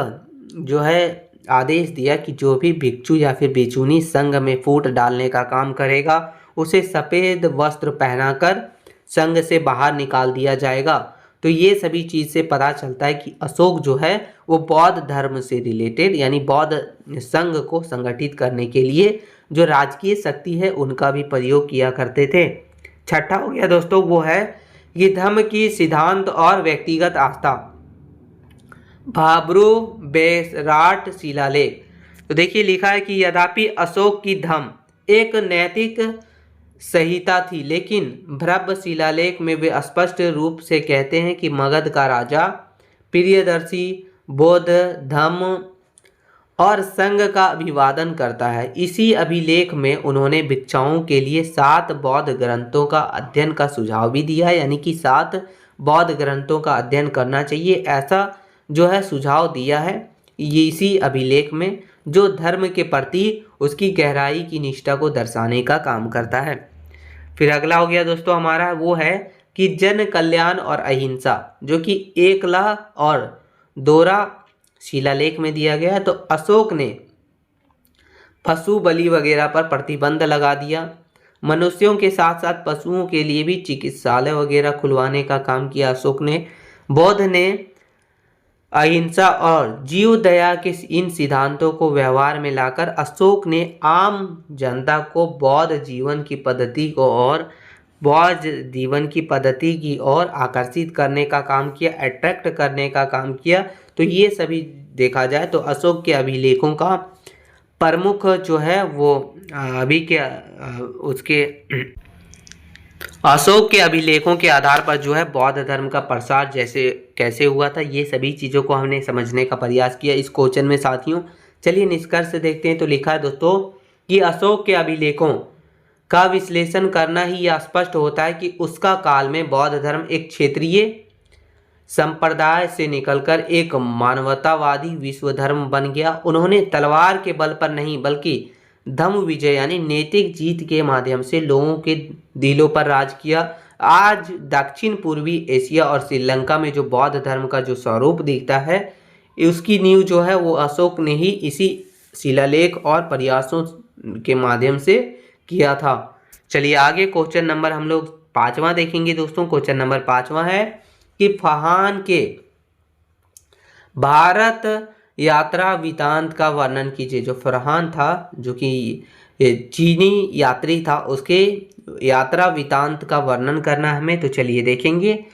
जो है आदेश दिया कि जो भी भिक्षु या फिर भिक्षुनी संघ में फूट डालने का काम करेगा उसे सफ़ेद वस्त्र पहनाकर संघ से बाहर निकाल दिया जाएगा। तो ये सभी चीज़ से पता चलता है कि अशोक जो है वो बौद्ध धर्म से रिलेटेड यानी बौद्ध संघ को संगठित करने के लिए जो राजकीय शक्ति है उनका भी प्रयोग किया करते थे। छठा हो गया दोस्तों वो है ये धर्म की सिद्धांत और व्यक्तिगत आस्था, भाब्रू बेसराट शिलालेख। तो देखिए लिखा है कि यद्यपि अशोक की धम्म एक नैतिक संहिता थी, लेकिन भ्रव्य शिलालेख में वे स्पष्ट रूप से कहते हैं कि मगध का राजा प्रियदर्शी बौद्ध धम्म और संघ का अभिवादन करता है। इसी अभिलेख में उन्होंने भिक्षुओं के लिए 7 बौद्ध ग्रंथों का अध्ययन का सुझाव भी दिया है, यानी कि 7 बौद्ध ग्रंथों का अध्ययन करना चाहिए ऐसा जो है सुझाव दिया है ये इसी अभिलेख में, जो धर्म के प्रति उसकी गहराई की निष्ठा को दर्शाने का काम करता है। फिर अगला हो गया दोस्तों हमारा वो है कि जन कल्याण और अहिंसा जो कि एकला और दोरा शिलालेख में दिया गया है। तो अशोक ने पशु बलि वगैरह पर प्रतिबंध लगा दिया, मनुष्यों के साथ साथ पशुओं के लिए भी चिकित्सालय वगैरह खुलवाने का काम किया अशोक ने। बौद्ध ने अहिंसा और जीव दया के इन सिद्धांतों को व्यवहार में लाकर अशोक ने आम जनता को बौद्ध जीवन की पद्धति की ओर आकर्षित करने का काम किया, अट्रैक्ट करने का काम किया। तो ये सभी देखा जाए तो अशोक के अभिलेखों का प्रमुख जो है वो अभी के उसके अशोक के अभिलेखों के आधार पर जो है बौद्ध धर्म का प्रसार जैसे कैसे हुआ था, ये सभी चीज़ों को हमने समझने का प्रयास किया इस क्वेश्चन में साथियों। चलिए निष्कर्ष देखते हैं। तो लिखा है दोस्तों कि अशोक के अभिलेखों का विश्लेषण करना ही यह स्पष्ट होता है कि उसका काल में बौद्ध धर्म एक क्षेत्रीय संप्रदाय से निकलकर एक मानवतावादी विश्व धर्म बन गया। उन्होंने तलवार के बल पर नहीं बल्कि धम्म विजय यानी नैतिक जीत के माध्यम से लोगों के दिलों पर राज किया। आज दक्षिण पूर्वी एशिया और श्रीलंका में जो बौद्ध धर्म का जो स्वरूप दिखता है, उसकी नींव जो है वो अशोक ने ही इसी शिलालेख और प्रयासों के माध्यम से किया था। चलिए आगे क्वेश्चन नंबर हम लोग 5वां देखेंगे दोस्तों। क्वेश्चन नंबर 5वां है कि फरहान के भारत यात्रा वृतांत का वर्णन कीजिए। जो फरहान था जो कि चीनी यात्री था, उसके यात्रा वृतांत का वर्णन करना हमें। तो चलिए देखेंगे।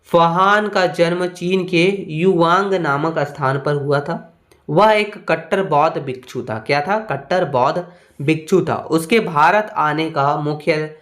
फरहान का जन्म चीन के युवांग नामक स्थान पर हुआ था। वह एक कट्टर बौद्ध भिक्षु था। क्या था? कट्टर बौद्ध भिक्षु था। उसके भारत आने का मुख्य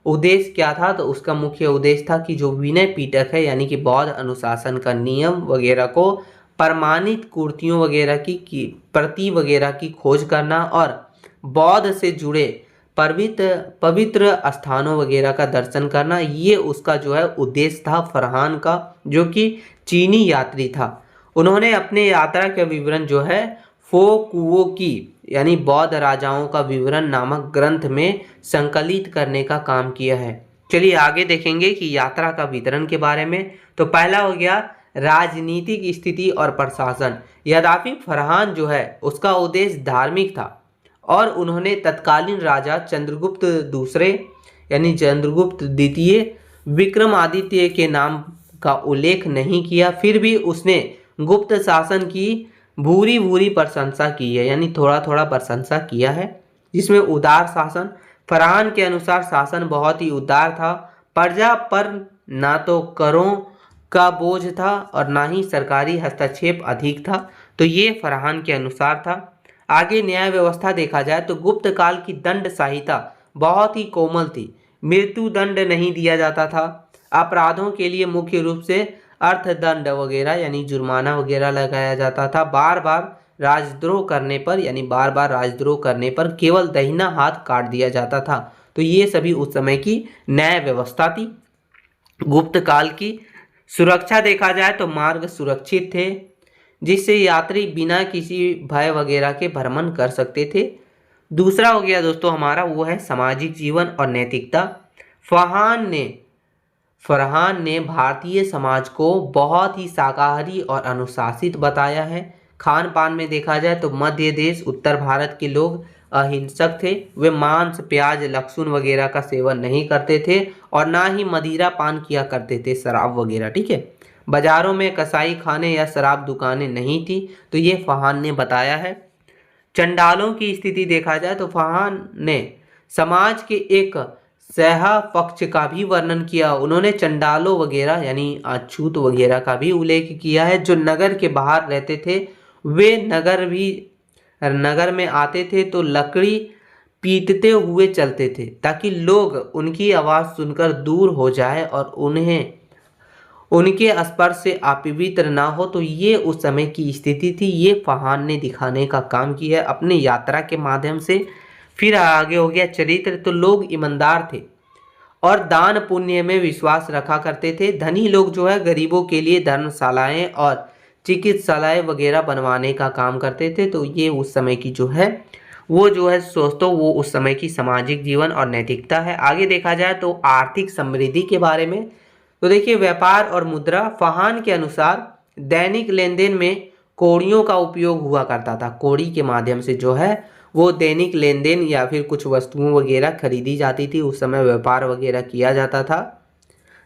उद्देश्य क्या था? तो उसका मुख्य उद्देश्य था कि जो विनय पिटक है यानी कि बौद्ध अनुशासन का नियम वगैरह को प्रमाणित कुर्तियों वगैरह की प्रति वगैरह की खोज करना और बौद्ध से जुड़े पवित्र स्थानों वगैरह का दर्शन करना, ये उसका जो है उद्देश्य था फरहान का, जो कि चीनी यात्री था। उन्होंने अपने यात्रा का विवरण जो है फो कुओ की यानी बौद्ध राजाओं का विवरण नामक ग्रंथ में संकलित करने का काम किया है। चलिए आगे देखेंगे कि यात्रा का वितरण के बारे में। तो पहला हो गया राजनीतिक स्थिति और प्रशासन। यद्यपि फरहान जो है उसका उद्देश्य धार्मिक था और उन्होंने तत्कालीन राजा चंद्रगुप्त दूसरे यानी चंद्रगुप्त द्वितीय विक्रमादित्य के नाम का उल्लेख नहीं किया, फिर भी उसने गुप्त शासन की भूरी भूरी प्रशंसा की है यानी थोड़ा थोड़ा प्रशंसा किया है। जिसमें उदार शासन, फरहान के अनुसार शासन बहुत ही उदार था। प्रजा पर ना तो करों का बोझ था और ना ही सरकारी हस्तक्षेप अधिक था। तो ये फरहान के अनुसार था। आगे न्याय व्यवस्था देखा जाए तो गुप्त काल की दंड संहिता बहुत ही कोमल थी। मृत्यु दंड नहीं दिया जाता था। अपराधों के लिए मुख्य रूप से अर्थदंड वगैरह यानी जुर्माना वगैरह लगाया जाता था। बार बार राजद्रोह करने पर केवल दाहिना हाथ काट दिया जाता था। तो ये सभी उस समय की न्याय व्यवस्था थी गुप्त काल की। सुरक्षा देखा जाए तो मार्ग सुरक्षित थे जिससे यात्री बिना किसी भय वगैरह के भ्रमण कर सकते थे। दूसरा हो गया दोस्तों हमारा वो है सामाजिक जीवन और नैतिकता। फरहान ने भारतीय समाज को बहुत ही शाकाहारी और अनुशासित बताया है। खान पान में देखा जाए तो मध्य देश उत्तर भारत के लोग अहिंसक थे। वे मांस प्याज लहसुन वगैरह का सेवन नहीं करते थे और ना ही मदिरा पान किया करते थे, शराब वगैरह। ठीक है, बाजारों में कसाई खाने या शराब दुकानें नहीं थी। तो ये फरहान ने बताया है। चंडालों की स्थिति देखा जाए तो फरहान ने समाज के एक सहा पक्ष का भी वर्णन किया। उन्होंने चंडालों वगैरह यानी अछूत वगैरह का भी उल्लेख किया है जो नगर के बाहर रहते थे। वे नगर में आते थे तो लकड़ी पीटते हुए चलते थे ताकि लोग उनकी आवाज़ सुनकर दूर हो जाए और उन्हें उनके स्पर्श से अपवित्र ना हो। तो ये उस समय की स्थिति थी। ये फरहान ने दिखाने का काम किया है अपने यात्रा के माध्यम से। फिर आगे हो गया चरित्र। तो लोग ईमानदार थे और दान पुण्य में विश्वास रखा करते थे। धनी लोग जो है गरीबों के लिए धर्मशालाएं और चिकित्सालय वगैरह बनवाने का काम करते थे। तो ये उस समय की जो है दोस्तों वो उस समय की सामाजिक जीवन और नैतिकता है। आगे देखा जाए तो आर्थिक समृद्धि के बारे में। तो देखिए व्यापार और मुद्रा। फरहान के अनुसार दैनिक लेन देन में कौड़ियों का उपयोग हुआ करता था। कौड़ी के माध्यम से जो है वो दैनिक लेन देन या फिर कुछ वस्तुओं वगैरह खरीदी जाती थी। उस समय व्यापार वगैरह किया जाता था।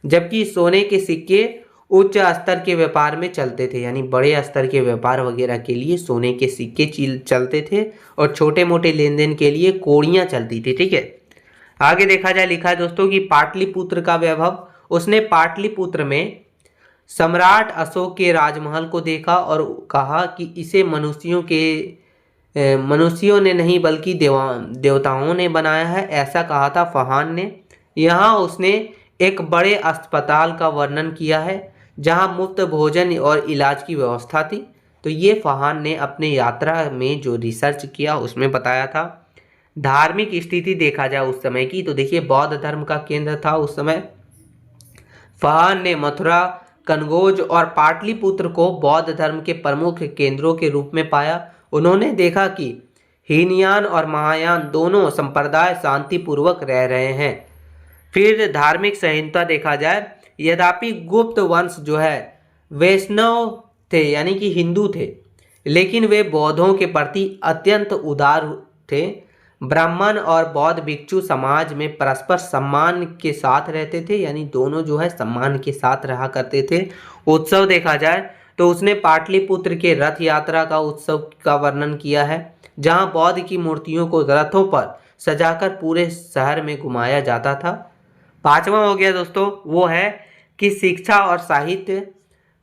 जबकि सोने के सिक्के उच्च स्तर के व्यापार में चलते थे यानी बड़े स्तर के व्यापार वगैरह के लिए सोने के सिक्के चलते थे और छोटे मोटे लेन देन के लिए कौड़ियाँ चलती थी। ठीक है, आगे देखा जाए लिखा है दोस्तों कि पाटलिपुत्र का वैभव। उसने पाटलिपुत्र में सम्राट अशोक के राजमहल को देखा और कहा कि इसे मनुष्यों ने नहीं बल्कि देवताओं ने बनाया है, ऐसा कहा था फरहान ने। यहाँ उसने एक बड़े अस्पताल का वर्णन किया है जहां मुफ्त भोजन और इलाज की व्यवस्था थी। तो ये फहान ने अपने यात्रा में जो रिसर्च किया उसमें बताया था। धार्मिक स्थिति देखा जाए उस समय की, तो देखिए बौद्ध धर्म का केंद्र था उस समय। फहान ने मथुरा, कनौज और पाटलिपुत्र को बौद्ध धर्म के प्रमुख केंद्रों के रूप में पाया। उन्होंने देखा कि हीनयान और महायान दोनों संप्रदाय शांतिपूर्वक रह रहे हैं। फिर धार्मिक सहिष्णुता देखा जाए, यद्यपि गुप्त वंश जो है वैष्णव थे यानी कि हिंदू थे, लेकिन वे बौद्धों के प्रति अत्यंत उदार थे। ब्राह्मण और बौद्ध भिक्षु समाज में परस्पर सम्मान के साथ रहते थे, यानी दोनों जो है सम्मान के साथ रहा करते थे। उत्सव देखा जाए तो उसने पाटलिपुत्र के रथ यात्रा का उत्सव का वर्णन किया है, जहां बौद्ध की मूर्तियों को रथों पर सजाकर पूरे शहर में घुमाया जाता था। पांचवा हो गया दोस्तों, वो है कि शिक्षा और साहित्य।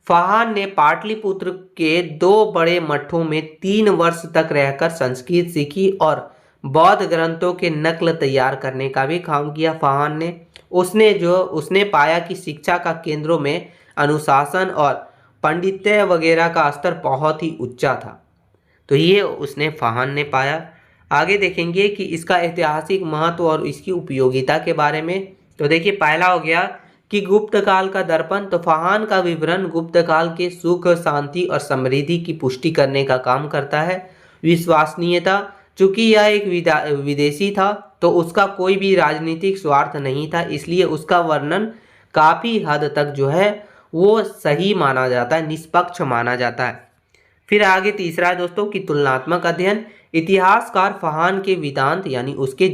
फहान ने पाटलिपुत्र के 2 बड़े मठों में 3 वर्ष तक रहकर संस्कृत सीखी और बौद्ध ग्रंथों के नकल तैयार करने का भी काम किया। फहान ने उसने पाया कि शिक्षा का केंद्रों में अनुशासन और पंडित्य वगैरह का स्तर बहुत ही ऊंचा था। तो ये उसने फहान ने पाया। आगे देखेंगे कि इसका ऐतिहासिक महत्व और इसकी उपयोगिता के बारे में। तो देखिए पहला हो गया कि गुप्त काल का दर्पण। तो फहान का विवरण गुप्त काल के सुख, शांति और समृद्धि की पुष्टि करने का काम करता है। विश्वसनीयता, चूंकि यह एक विदेशी था तो उसका कोई भी राजनीतिक स्वार्थ नहीं था, इसलिए उसका वर्णन काफ़ी हद तक जो है वो सही माना जाता है, निष्पक्ष माना जाता है। फिर आगे तीसरा है दोस्तों कि तुलनात्मक अध्ययन। इतिहासकार फहान के वेदांत यानी उसके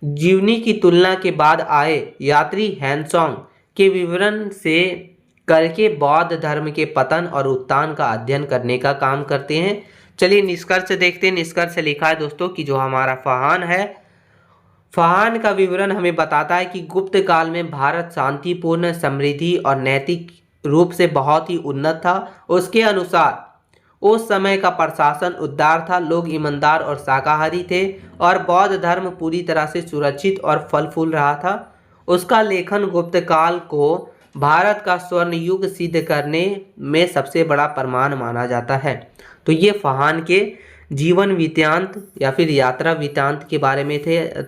जीवनी की तुलना के बाद आए यात्री हैंसोंग के विवरण से करके बौद्ध धर्म के पतन और उत्थान का अध्ययन करने का काम करते हैं। चलिए निष्कर्ष देखते हैं। निष्कर्ष लिखा है दोस्तों कि जो हमारा फहान है, फहान का विवरण हमें बताता है कि गुप्त काल में भारत शांतिपूर्ण, समृद्धि और नैतिक रूप से बहुत ही उन्नत था। उसके अनुसार उस समय का प्रशासन उदार था, लोग ईमानदार और शाकाहारी थे और बौद्ध धर्म पूरी तरह से सुरक्षित और फल फूल रहा था। उसका लेखन गुप्त काल को भारत का स्वर्ण युग सिद्ध करने में सबसे बड़ा प्रमाण माना जाता है। तो ये फहान के जीवन वृत्तांत या फिर यात्रा वृत्तांत के बारे में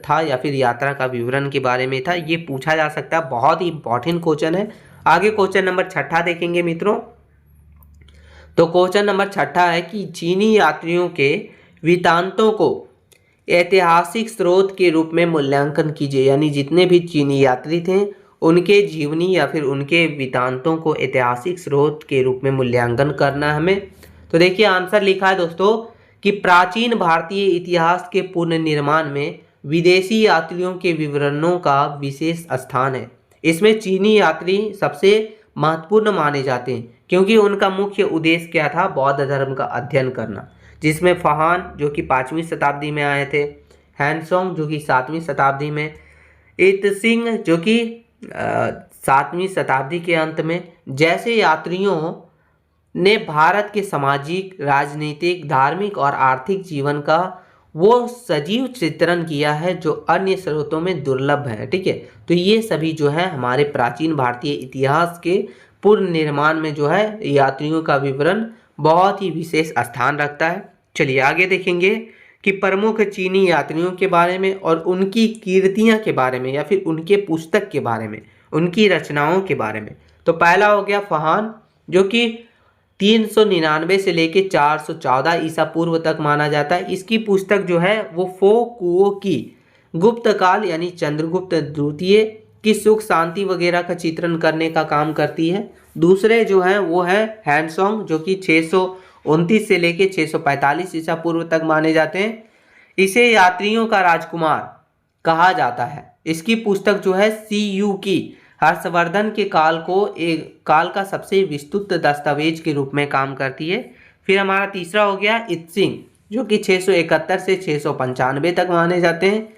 था या फिर यात्रा का विवरण के बारे में था। ये पूछा जा सकता है, बहुत ही इंपॉर्टेंट क्वेश्चन है। आगे क्वेश्चन नंबर 6 देखेंगे मित्रों। तो क्वेश्चन नंबर 6 है कि चीनी यात्रियों के वृत्तांतों को ऐतिहासिक स्रोत के रूप में मूल्यांकन कीजिए, यानी जितने भी चीनी यात्री थे उनके जीवनी या फिर उनके वृत्तांतों को ऐतिहासिक स्रोत के रूप में मूल्यांकन करना है हमें। तो देखिए आंसर लिखा है दोस्तों कि प्राचीन भारतीय इतिहास के पुनर्निर्माण में विदेशी यात्रियों के विवरणों का विशेष स्थान है। इसमें चीनी यात्री सबसे महत्वपूर्ण माने जाते हैं क्योंकि उनका मुख्य उद्देश्य क्या था, बौद्ध धर्म का अध्ययन करना, जिसमें फहान जो कि 5वीं शताब्दी में आए थे, हैंसोंग जो कि 7वीं शताब्दी में, इत्सिंग जो कि 7वीं शताब्दी के अंत में, जैसे यात्रियों ने भारत के सामाजिक, राजनीतिक, धार्मिक और आर्थिक जीवन का वो सजीव चित्रण किया है जो अन्य स्रोतों में दुर्लभ है। ठीक है, तो ये सभी जो है हमारे प्राचीन भारतीय इतिहास के पूर्ण निर्माण में जो है यात्रियों का विवरण बहुत ही विशेष स्थान रखता है। चलिए आगे देखेंगे कि प्रमुख चीनी यात्रियों के बारे में और उनकी कीर्तियां के बारे में या फिर उनके पुस्तक के बारे में, उनकी रचनाओं के बारे में। तो पहला हो गया फहान जो कि 399 से लेके 414 ईसा पूर्व तक माना जाता है। इसकी पुस्तक जो है वो फो कुओ की गुप्त काल यानी चंद्रगुप्त द्वितीय की सुख शांति वगैरह का चित्रण करने का काम करती है। दूसरे जो है वो है हैंसोंग जो कि 629 से लेके 645 ईसा पूर्व तक माने जाते हैं। इसे यात्रियों का राजकुमार कहा जाता है। इसकी पुस्तक जो है CU की हर्षवर्धन के काल का सबसे विस्तृत दस्तावेज के रूप में काम करती है। फिर हमारा तीसरा हो गया इत्सिंग जो कि 671 से 695 तक माने जाते हैं।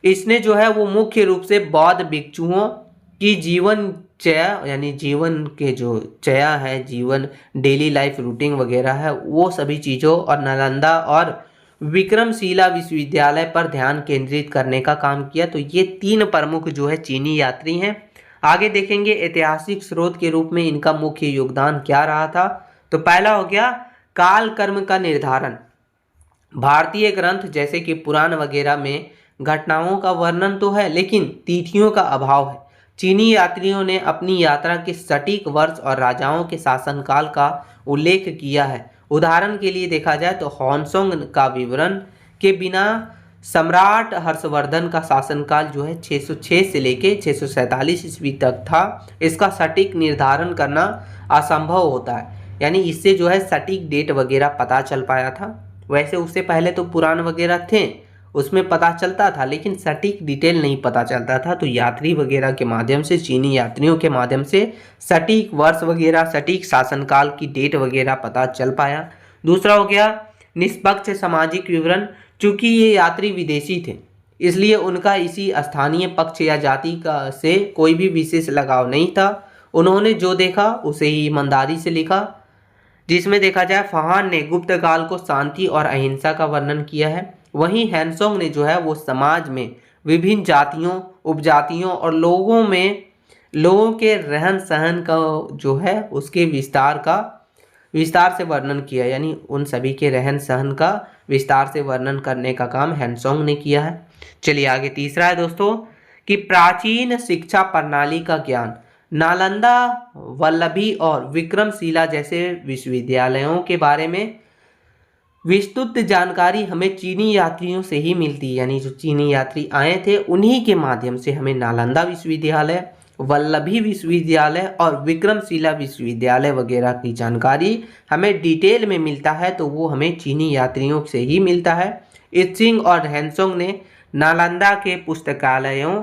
इसने जो है वो मुख्य रूप से बौद्ध भिक्षुओं की जीवन चया यानी जीवन के जो चया है, जीवन डेली लाइफ रूटीन वगैरह है, वो सभी चीज़ों और नालंदा और विक्रमशिला विश्वविद्यालय पर ध्यान केंद्रित करने का काम किया। तो ये 3 प्रमुख जो है चीनी यात्री हैं। आगे देखेंगे ऐतिहासिक स्रोत के रूप में इनका मुख्य योगदान क्या रहा था। तो पहला हो गया काल कर्म का निर्धारण। भारतीय ग्रंथ जैसे कि पुराण वगैरह में घटनाओं का वर्णन तो है, लेकिन तिथियों का अभाव है। चीनी यात्रियों ने अपनी यात्रा के सटीक वर्ष और राजाओं के शासनकाल का उल्लेख किया है। उदाहरण के लिए देखा जाए तो हॉन्सोंग का विवरण के बिना सम्राट हर्षवर्धन का शासनकाल जो है 606 से लेके 647 ईस्वी तक था। इसका सटीक निर्धारण करना असंभव होता है, यानी इससे जो है सटीक डेट वगैरह पता चल पाया था। वैसे उससे पहले तो पुराण वगैरह थे, उसमें पता चलता था, लेकिन सटीक डिटेल नहीं पता चलता था। तो यात्री वगैरह के माध्यम से, चीनी यात्रियों के माध्यम से सटीक वर्ष वगैरह, सटीक शासनकाल की डेट वगैरह पता चल पाया। दूसरा हो गया निष्पक्ष सामाजिक विवरण। चूंकि ये यात्री विदेशी थे, इसलिए उनका इसी स्थानीय पक्ष या जाति का से कोई भी विशेष लगाव नहीं था। उन्होंने जो देखा उसे ही ईमानदारी से लिखा। जिसमें देखा जाए फाहान ने गुप्त काल को शांति और अहिंसा का वर्णन किया है, वहीं हैंसोंग ने जो है वो समाज में विभिन्न जातियों, उपजातियों और लोगों के रहन सहन का जो है उसके विस्तार से वर्णन किया, यानी उन सभी के रहन सहन का विस्तार से वर्णन करने का काम हैंसोंग ने किया है। चलिए आगे तीसरा है दोस्तों कि प्राचीन शिक्षा प्रणाली का ज्ञान। नालंदा, वल्लभी और विक्रमशिला जैसे विश्वविद्यालयों के बारे में विस्तृत जानकारी हमें चीनी यात्रियों से ही मिलती है, यानी जो चीनी यात्री आए थे उन्हीं के माध्यम से हमें नालंदा विश्वविद्यालय, वल्लभी विश्वविद्यालय और विक्रमशिला विश्वविद्यालय वगैरह की जानकारी हमें डिटेल में मिलता है। तो वो हमें चीनी यात्रियों से ही मिलता है। इत्सिंग और हैंसोंग ने नालंदा के पुस्तकालयों,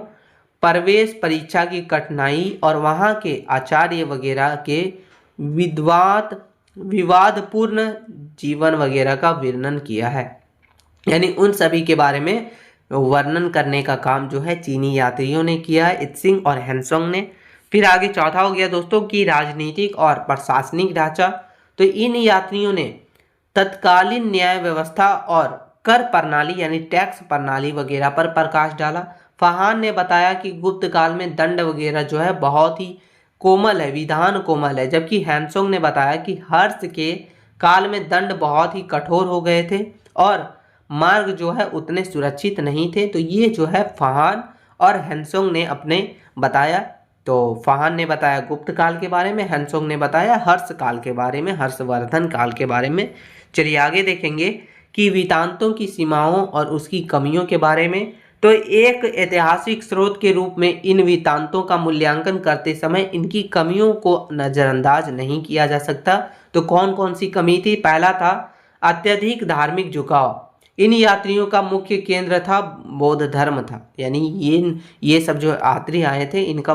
प्रवेश परीक्षा की कठिनाई और वहाँ के आचार्य वगैरह के विवादपूर्ण जीवन वगैरह का वर्णन किया है, यानी उन सभी के बारे में वर्णन करने का काम जो है चीनी यात्रियों ने किया है, इत्सिंग और हैंसोंग ने। फिर आगे चौथा हो गया दोस्तों कि राजनीतिक और प्रशासनिक ढांचा। तो इन यात्रियों ने तत्कालीन न्याय व्यवस्था और कर प्रणाली यानी टैक्स प्रणाली वगैरह पर प्रकाश डाला। फाहान ने बताया कि गुप्त काल में दंड वगैरह जो है बहुत ही कोमल है, विधान कोमल है, जबकि हैंसोंग ने बताया कि हर्ष के काल में दंड बहुत ही कठोर हो गए थे और मार्ग जो है उतने सुरक्षित नहीं थे। तो ये जो है फाहान और हैंसोंग ने अपने बताया। तो फाहान ने बताया गुप्त काल के बारे में, हैंसोंग ने बताया हर्ष काल के बारे में, हर्षवर्धन काल के बारे में। चलिए आगे देखेंगे कि वृत्तांतों की सीमाओं और उसकी कमियों के बारे में। तो एक ऐतिहासिक स्रोत के रूप में इन वृत्तांतों का मूल्यांकन करते समय इनकी कमियों को नज़रअंदाज नहीं किया जा सकता। तो कौन कौन सी कमी थी? पहला था अत्यधिक धार्मिक झुकाव। इन यात्रियों का मुख्य केंद्र था बौद्ध धर्म था, यानी ये सब जो यात्री आए थे इनका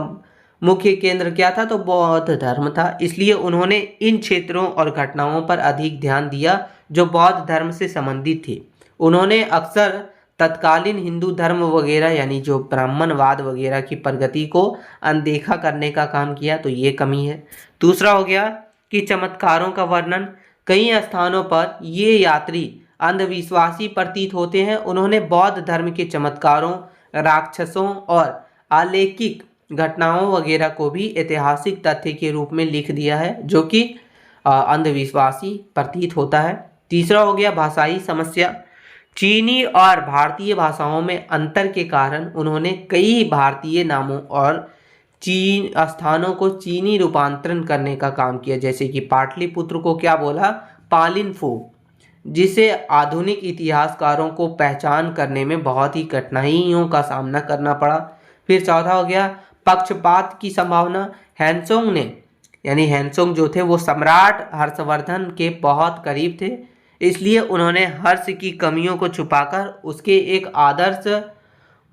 मुख्य केंद्र क्या था? तो बौद्ध धर्म था। इसलिए उन्होंने इन क्षेत्रों और घटनाओं पर अधिक ध्यान दिया जो बौद्ध धर्म से संबंधित थे। उन्होंने अक्सर तत्कालीन हिंदू धर्म वगैरह यानी जो ब्राह्मणवाद वगैरह की प्रगति को अनदेखा करने का काम किया। तो ये कमी है। दूसरा हो गया कि चमत्कारों का वर्णन। कई स्थानों पर ये यात्री अंधविश्वासी प्रतीत होते हैं। उन्होंने बौद्ध धर्म के चमत्कारों, राक्षसों और अलौकिक घटनाओं वगैरह को भी ऐतिहासिक तथ्य के रूप में लिख दिया है, जो कि अंधविश्वासी प्रतीत होता है। तीसरा हो गया भाषाई समस्या। चीनी और भारतीय भाषाओं में अंतर के कारण उन्होंने कई भारतीय नामों और चीन स्थानों को चीनी रूपांतरण करने का काम किया, जैसे कि पाटलिपुत्र को क्या बोला? पालिनफो, जिसे आधुनिक इतिहासकारों को पहचान करने में बहुत ही कठिनाइयों का सामना करना पड़ा। फिर चौथा हो गया पक्षपात की संभावना। हैंसोंग ने यानी हैंसोंग जो थे वो सम्राट हर्षवर्धन के बहुत करीब थे, इसलिए उन्होंने हर्ष की कमियों को छुपाकर उसके एक आदर्श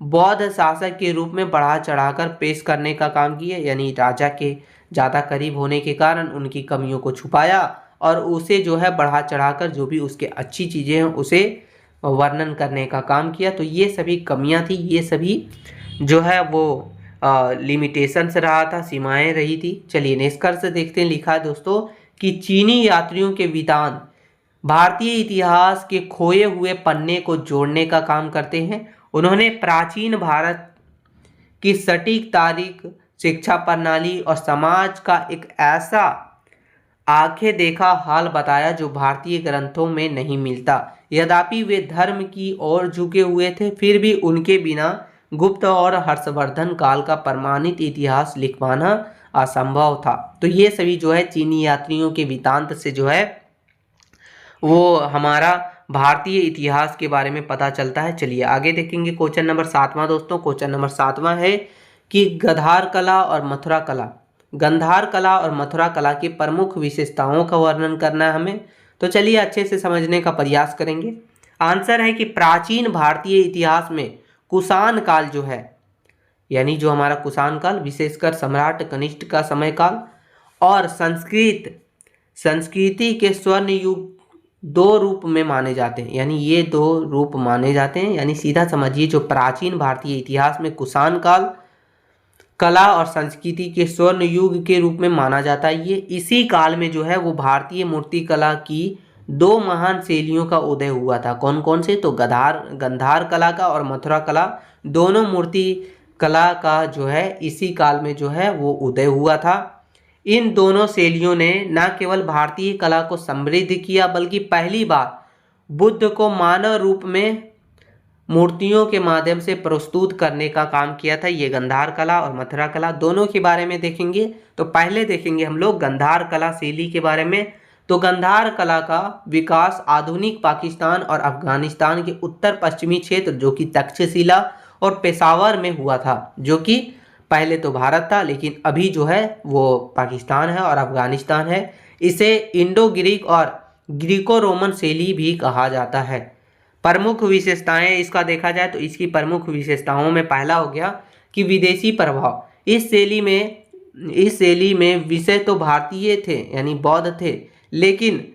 बौद्ध शासक के रूप में बढ़ा चढ़ाकर पेश करने का काम किया, यानी राजा के ज़्यादा करीब होने के कारण उनकी कमियों को छुपाया और उसे जो है बढ़ा चढ़ाकर जो भी उसके अच्छी चीज़ें हैं उसे वर्णन करने का काम किया। तो ये सभी कमियां थी, ये सभी जो है वो लिमिटेशंस रहा था, सीमाएं रही थी। चलिए निष्कर्ष देखते हैं। लिखा है दोस्तों कि चीनी यात्रियों के वृत्तांत भारतीय इतिहास के खोए हुए पन्ने को जोड़ने का काम करते हैं। उन्होंने प्राचीन भारत की सटीक तारीख, शिक्षा प्रणाली और समाज का एक ऐसा आंखें देखा हाल बताया जो भारतीय ग्रंथों में नहीं मिलता। यद्यपि वे धर्म की ओर झुके हुए थे, फिर भी उनके बिना गुप्त और हर्षवर्धन काल का प्रमाणित इतिहास लिख पाना असंभव था। तो ये सभी जो है चीनी यात्रियों के वृत्तांत से जो है वो हमारा भारतीय इतिहास के बारे में पता चलता है। चलिए आगे देखेंगे क्वेश्चन नंबर 7वां दोस्तों। क्वेश्चन नंबर 7वां है कि गंधार कला और मथुरा कला, गंधार कला और मथुरा कला की प्रमुख विशेषताओं का वर्णन करना है हमें। तो चलिए अच्छे से समझने का प्रयास करेंगे। आंसर है कि प्राचीन भारतीय इतिहास में कुषाण काल जो है, यानी जो हमारा कुषाण काल, विशेषकर सम्राट कनिष्ठ का समय काल, और संस्कृति के स्वर्ण युग दो रूप में माने जाते हैं। यानी ये दो रूप माने जाते हैं, यानी सीधा समझिए जो प्राचीन भारतीय इतिहास में कुषाण काल कला और संस्कृति के स्वर्ण युग के रूप में माना जाता है। ये इसी काल में जो है वो भारतीय मूर्ति कला की दो महान शैलियों का उदय हुआ था। कौन कौन से? तो गंधार कला का और मथुरा कला, दोनों मूर्ति कला का जो है इसी काल में जो है वो उदय हुआ था। इन दोनों शैलियों ने न केवल भारतीय कला को समृद्ध किया, बल्कि पहली बार बुद्ध को मानव रूप में मूर्तियों के माध्यम से प्रस्तुत करने का काम किया था। ये गंधार कला और मथुरा कला दोनों के बारे में देखेंगे। तो पहले देखेंगे हम लोग गंधार कला शैली के बारे में। तो गंधार कला का विकास आधुनिक पाकिस्तान और अफगानिस्तान के उत्तर पश्चिमी क्षेत्र जो कि तक्षशिला और पेशावर में हुआ था, जो कि पहले तो भारत था लेकिन अभी जो है वो पाकिस्तान है और अफगानिस्तान है। इसे इंडो ग्रीक और ग्रीको रोमन शैली भी कहा जाता है। प्रमुख विशेषताएं इसका देखा जाए तो इसकी प्रमुख विशेषताओं में पहला हो गया कि विदेशी प्रभाव। इस शैली में विषय तो भारतीय थे यानी बौद्ध थे, लेकिन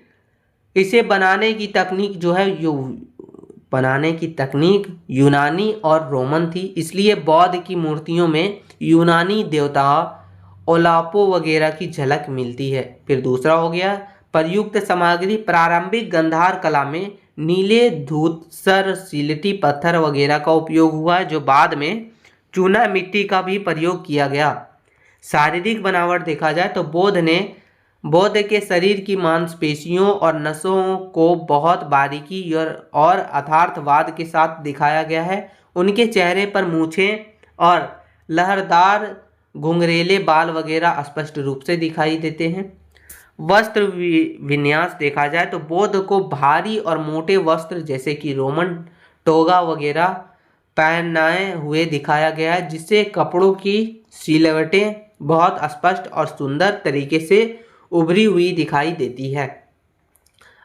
इसे बनाने की तकनीक जो है यूनानी और रोमन थी। इसलिए बौद्ध की मूर्तियों में यूनानी देवता ओलापो वगैरह की झलक मिलती है। फिर दूसरा हो गया प्रयुक्त सामग्री। प्रारंभिक गंधार कला में नीले धूसर सिलटी पत्थर वगैरह का उपयोग हुआ है, जो बाद में चूना मिट्टी का भी प्रयोग किया गया। शारीरिक बनावट देखा जाए तो बौद्ध के शरीर की मांसपेशियों और नसों को बहुत बारीकी और यथार्थवाद के साथ दिखाया गया है। उनके चेहरे पर मूछें और लहरदार घुंघरेले बाल वगैरह स्पष्ट रूप से दिखाई देते हैं। वस्त्र विन्यास देखा जाए तो बौद्ध को भारी और मोटे वस्त्र जैसे कि रोमन टोगा वगैरह पहनाए हुए दिखाया गया है, जिससे कपड़ों की सिलवटें बहुत स्पष्ट और सुंदर तरीके से उभरी हुई दिखाई देती है।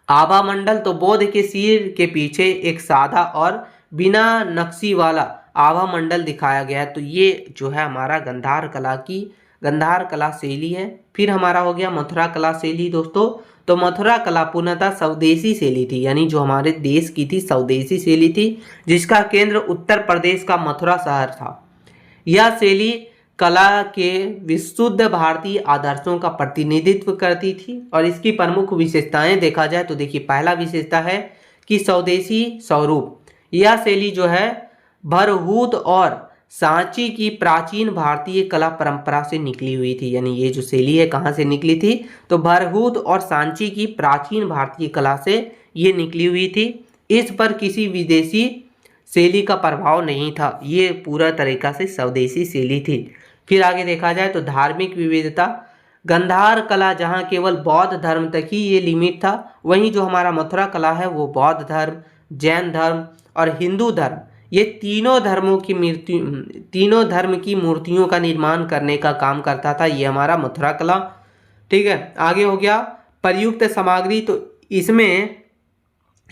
आभा मंडल तो बौद्ध के सिर के पीछे एक सादा और बिना नक्शी वाला आभा मंडल दिखाया गया है। तो ये जो है हमारा गंधार कला शैली है। फिर हमारा हो गया मथुरा कला शैली दोस्तों। तो मथुरा कला पूर्णतः स्वदेशी शैली थी, यानी जो हमारे देश की थी स्वदेशी शैली थी, जिसका केंद्र उत्तर प्रदेश का मथुरा शहर था। यह शैली कला के विशुद्ध भारतीय आदर्शों का प्रतिनिधित्व करती थी और इसकी प्रमुख विशेषताएं देखा जाए तो देखिए पहला विशेषता है कि स्वदेशी स्वरूप। यह शैली जो है भरहूत और सांची की प्राचीन भारतीय कला परंपरा से निकली हुई थी। यानी ये जो शैली है कहाँ से निकली थी? तो भरहूत और सांची की प्राचीन भारतीय कला से ये निकली हुई थी। इस पर किसी विदेशी शैली का प्रभाव नहीं था, ये पूरा तरीका से स्वदेशी शैली थी। फिर आगे देखा जाए तो धार्मिक विविधता। गंधार कला जहाँ केवल बौद्ध धर्म तक ही ये लिमिट था, वहीं जो हमारा मथुरा कला है वो बौद्ध धर्म, जैन धर्म और हिंदू धर्म, ये तीनों धर्म की मूर्तियों का निर्माण करने का काम करता था। ये हमारा मथुरा कला। ठीक है, आगे हो गया प्रयुक्त सामग्री। तो इसमें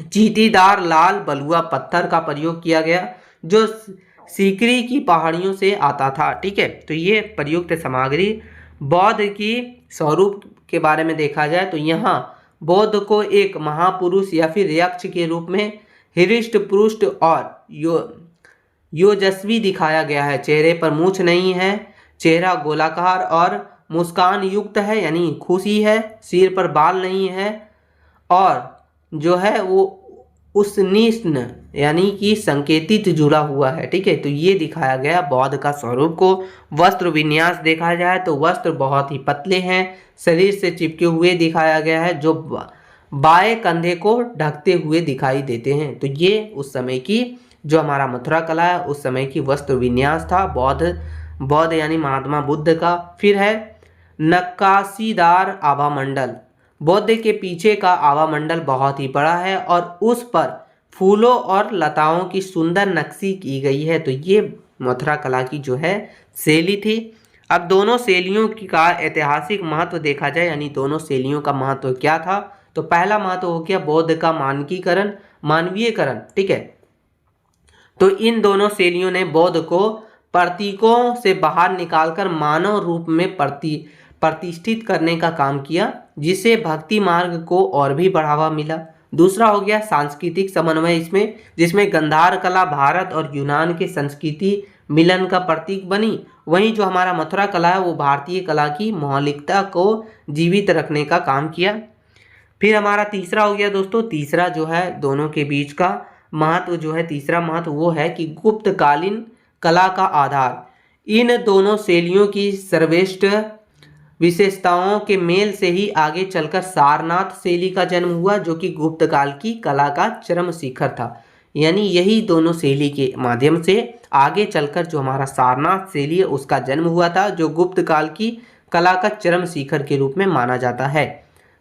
चींटीदार लाल बलुआ पत्थर का प्रयोग किया गया जो सीकरी की पहाड़ियों से आता था। ठीक है, तो ये प्रयुक्त सामग्री। बौद्ध की स्वरूप के बारे में देखा जाए तो यहाँ बौद्ध को एक महापुरुष या फिर यक्ष के रूप में हृष्ट पुष्ट और योजस्वी दिखाया गया है। चेहरे पर मूछ नहीं है, चेहरा गोलाकार और मुस्कान युक्त है, यानी खुशी है। सिर पर बाल नहीं है और जो है वो उसनिष्ण यानी कि संकेतित जुड़ा हुआ है। ठीक है, तो ये दिखाया गया बौद्ध का स्वरूप को। वस्त्र विन्यास देखा जाए तो वस्त्र बहुत ही पतले हैं, शरीर से चिपके हुए दिखाया गया है, जो बाएं कंधे को ढकते हुए दिखाई देते हैं। तो ये उस समय की जो हमारा मथुरा कला है उस समय की वस्त्र विन्यास था बौद्ध यानी महात्मा बुद्ध का। फिर है नक्काशीदार आभा मंडल। बौद्ध के पीछे का आभा मंडल बहुत ही बड़ा है और उस पर फूलों और लताओं की सुंदर नक्शी की गई है। तो ये मथुरा कला की जो है शैली थी। अब दोनों शैलियों का ऐतिहासिक महत्व देखा जाए, यानी दोनों शैलियों का महत्व क्या था, तो पहला महत्व हो गया बौद्ध का मानकीकरण, मानवीयकरण। ठीक है, तो इन दोनों शैलियों ने बौद्ध को प्रतीकों से बाहर निकालकर मानव रूप में प्रतिष्ठित करने का काम किया, जिससे भक्ति मार्ग को और भी बढ़ावा मिला। दूसरा हो गया सांस्कृतिक समन्वय इसमें, जिसमें गंधार कला भारत और यूनान के संस्कृति मिलन का प्रतीक बनी। वहीं जो हमारा मथुरा कला है वो भारतीय कला की मौलिकता को जीवित रखने का काम किया। फिर हमारा तीसरा हो गया दोस्तों, तीसरा जो है दोनों के बीच का महत्व जो है, तीसरा महत्व वो है कि गुप्तकालीन कला का आधार। इन दोनों शैलियों की सर्वश्रेष्ठ विशेषताओं के मेल से ही आगे चलकर सारनाथ शैली का जन्म हुआ, जो कि गुप्त काल की कला का चरम शिखर था। यानी यही दोनों शैली के माध्यम से आगे चलकर जो हमारा सारनाथ शैली है उसका जन्म हुआ था, जो गुप्त काल की कला का चरम शिखर के रूप में माना जाता है।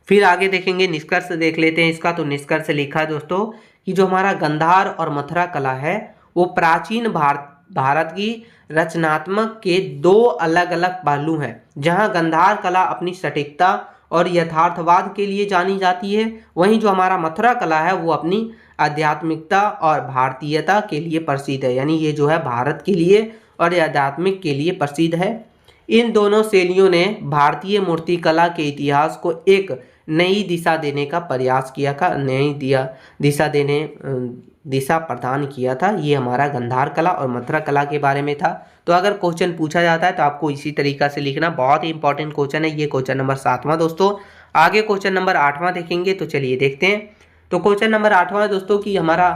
फिर आगे देखेंगे, निष्कर्ष देख लेते हैं इसका। तो निष्कर्ष लिखा है दोस्तों कि जो हमारा गंधार और मथुरा कला है वो प्राचीन भारत की रचनात्मक के दो अलग अलग पहलू हैं। जहां गंधार कला अपनी सटीकता और यथार्थवाद के लिए जानी जाती है, वहीं जो हमारा मथुरा कला है वो अपनी आध्यात्मिकता और भारतीयता के लिए प्रसिद्ध है। यानी ये जो है भारत के लिए और आध्यात्मिक के लिए प्रसिद्ध है। इन दोनों शैलियों ने भारतीय मूर्तिकला के इतिहास को एक नई दिशा देने का प्रयास किया था, दिशा प्रदान किया था। ये हमारा गंधार कला और मथुरा कला के बारे में था। तो अगर क्वेश्चन पूछा जाता है तो आपको इसी तरीका से लिखना, बहुत ही इंपॉर्टेंट क्वेश्चन है ये। क्वेश्चन नंबर 7वां दोस्तों। आगे क्वेश्चन नंबर 8वां देखेंगे, तो चलिए देखते हैं। तो क्वेश्चन नंबर 8वां दोस्तों कि हमारा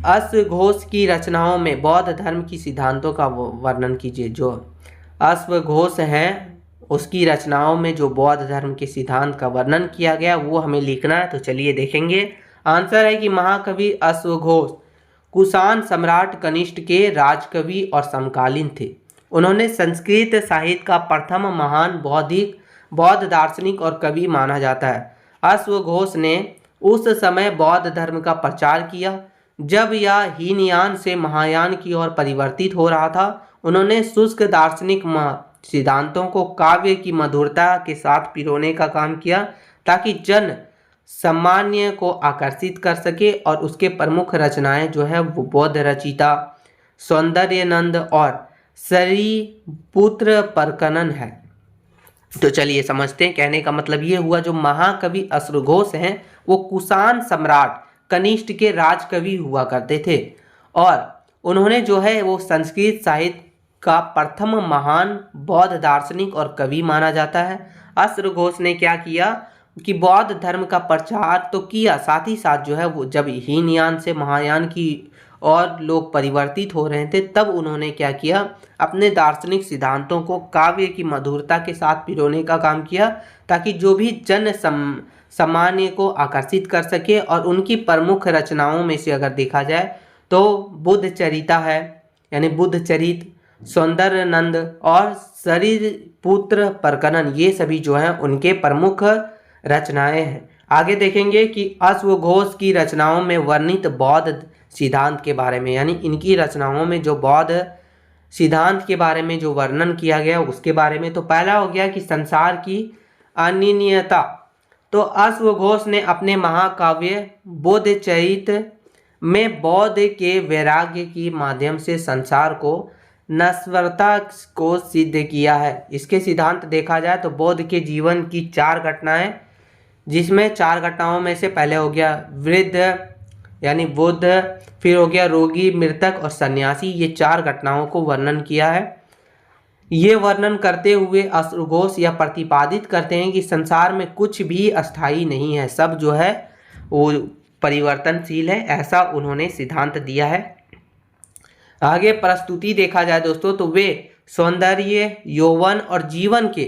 अश्वघोष की रचनाओं में बौद्ध धर्म की सिद्धांतों का वर्णन कीजिए। जो अश्वघोष है उसकी रचनाओं में जो बौद्ध धर्म के सिद्धांत का वर्णन किया गया वो हमें लिखना है। तो चलिए देखेंगे। आंसर है कि महाकवि अश्वघोष कुषाण सम्राट कनिष्ठ के राजकवि और समकालीन थे। उन्होंने संस्कृत साहित्य का प्रथम महान बौद्ध दार्शनिक और कवि माना जाता है। अश्वघोष ने उस समय बौद्ध धर्म का प्रचार किया जब यह हीनयान से महायान की ओर परिवर्तित हो रहा था। उन्होंने शुष्क दार्शनिक सिद्धांतों को काव्य की मधुरता के साथ पिरोने का काम किया ताकि जन सामान्य को आकर्षित कर सके, और उसके प्रमुख रचनाएं जो है वो बौद्ध रचिता, सौंदर्यनंद और शरीपुत्र परकनन है। तो चलिए समझते हैं। कहने का मतलब ये हुआ जो महाकवि अश्वघोष हैं वो कुषाण सम्राट कनिष्ठ के राजकवि हुआ करते थे, और उन्होंने जो है वो संस्कृत साहित्य का प्रथम महान बौद्ध दार्शनिक और कवि माना जाता है। अश्वघोष ने क्या किया कि बौद्ध धर्म का प्रचार तो किया, साथ ही साथ जो है वो जब हीनयान से महायान की और लोग परिवर्तित हो रहे थे तब उन्होंने क्या किया, अपने दार्शनिक सिद्धांतों को काव्य की मधुरता के साथ पिरोने का काम किया ताकि जो भी जन सामान्य को आकर्षित कर सके। और उनकी प्रमुख रचनाओं में से अगर देखा जाए तो बुद्ध चरिता है, यानी बुद्ध चरित, सौंदर्यनंद और शरीपुत्र परकनन, ये सभी जो हैं उनके प्रमुख रचनाएं हैं। आगे देखेंगे कि अश्वघोष की रचनाओं में वर्णित बौद्ध सिद्धांत के बारे में, यानी इनकी रचनाओं में जो बौद्ध सिद्धांत के बारे में जो वर्णन किया गया उसके बारे में। तो पहला हो गया कि संसार की अनियंता। तो अश्वघोष ने अपने महाकाव्य बोधचरित में बौद्ध के वैराग्य की माध्यम से संसार को नश्वरता को सिद्ध किया है। इसके सिद्धांत देखा जाए तो बौद्ध के जीवन की 4 घटनाएं, जिसमें 4 घटनाओं में से पहले हो गया वृद्ध यानी बुद्ध, फिर हो गया रोगी, मृतक और सन्यासी, ये 4 घटनाओं को वर्णन किया है। ये वर्णन करते हुए असुघोष या प्रतिपादित करते हैं कि संसार में कुछ भी अस्थायी नहीं है, सब जो है वो परिवर्तनशील है, ऐसा उन्होंने सिद्धांत दिया है। आगे प्रस्तुति देखा जाए दोस्तों तो वे सौंदर्य, यौवन और जीवन के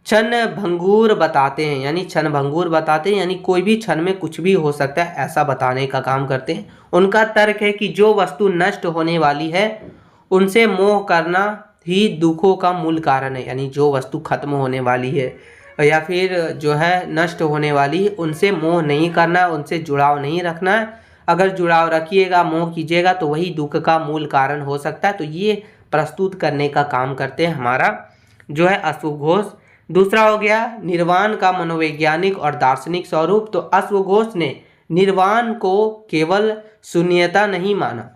क्षण भंगुर बताते हैं, यानी क्षण भंगुर बताते हैं, यानी कोई भी क्षण में कुछ भी हो सकता है ऐसा बताने का काम करते हैं। उनका तर्क है कि जो वस्तु नष्ट होने वाली है उनसे मोह करना ही दुखों का मूल कारण है, यानी जो वस्तु खत्म होने वाली है या फिर जो है नष्ट होने वाली, उनसे मोह नहीं करना, उनसे जुड़ाव नहीं रखना है। अगर जुड़ाव रखिएगा, मोह कीजिएगा तो वही दुख का मूल कारण हो सकता है। तो ये प्रस्तुत करने का काम करते हैं हमारा जो है अश्वघोष। दूसरा हो गया निर्वाण का मनोवैज्ञानिक और दार्शनिक स्वरूप। तो अश्वघोष ने निर्वाण को केवल शून्यता नहीं माना।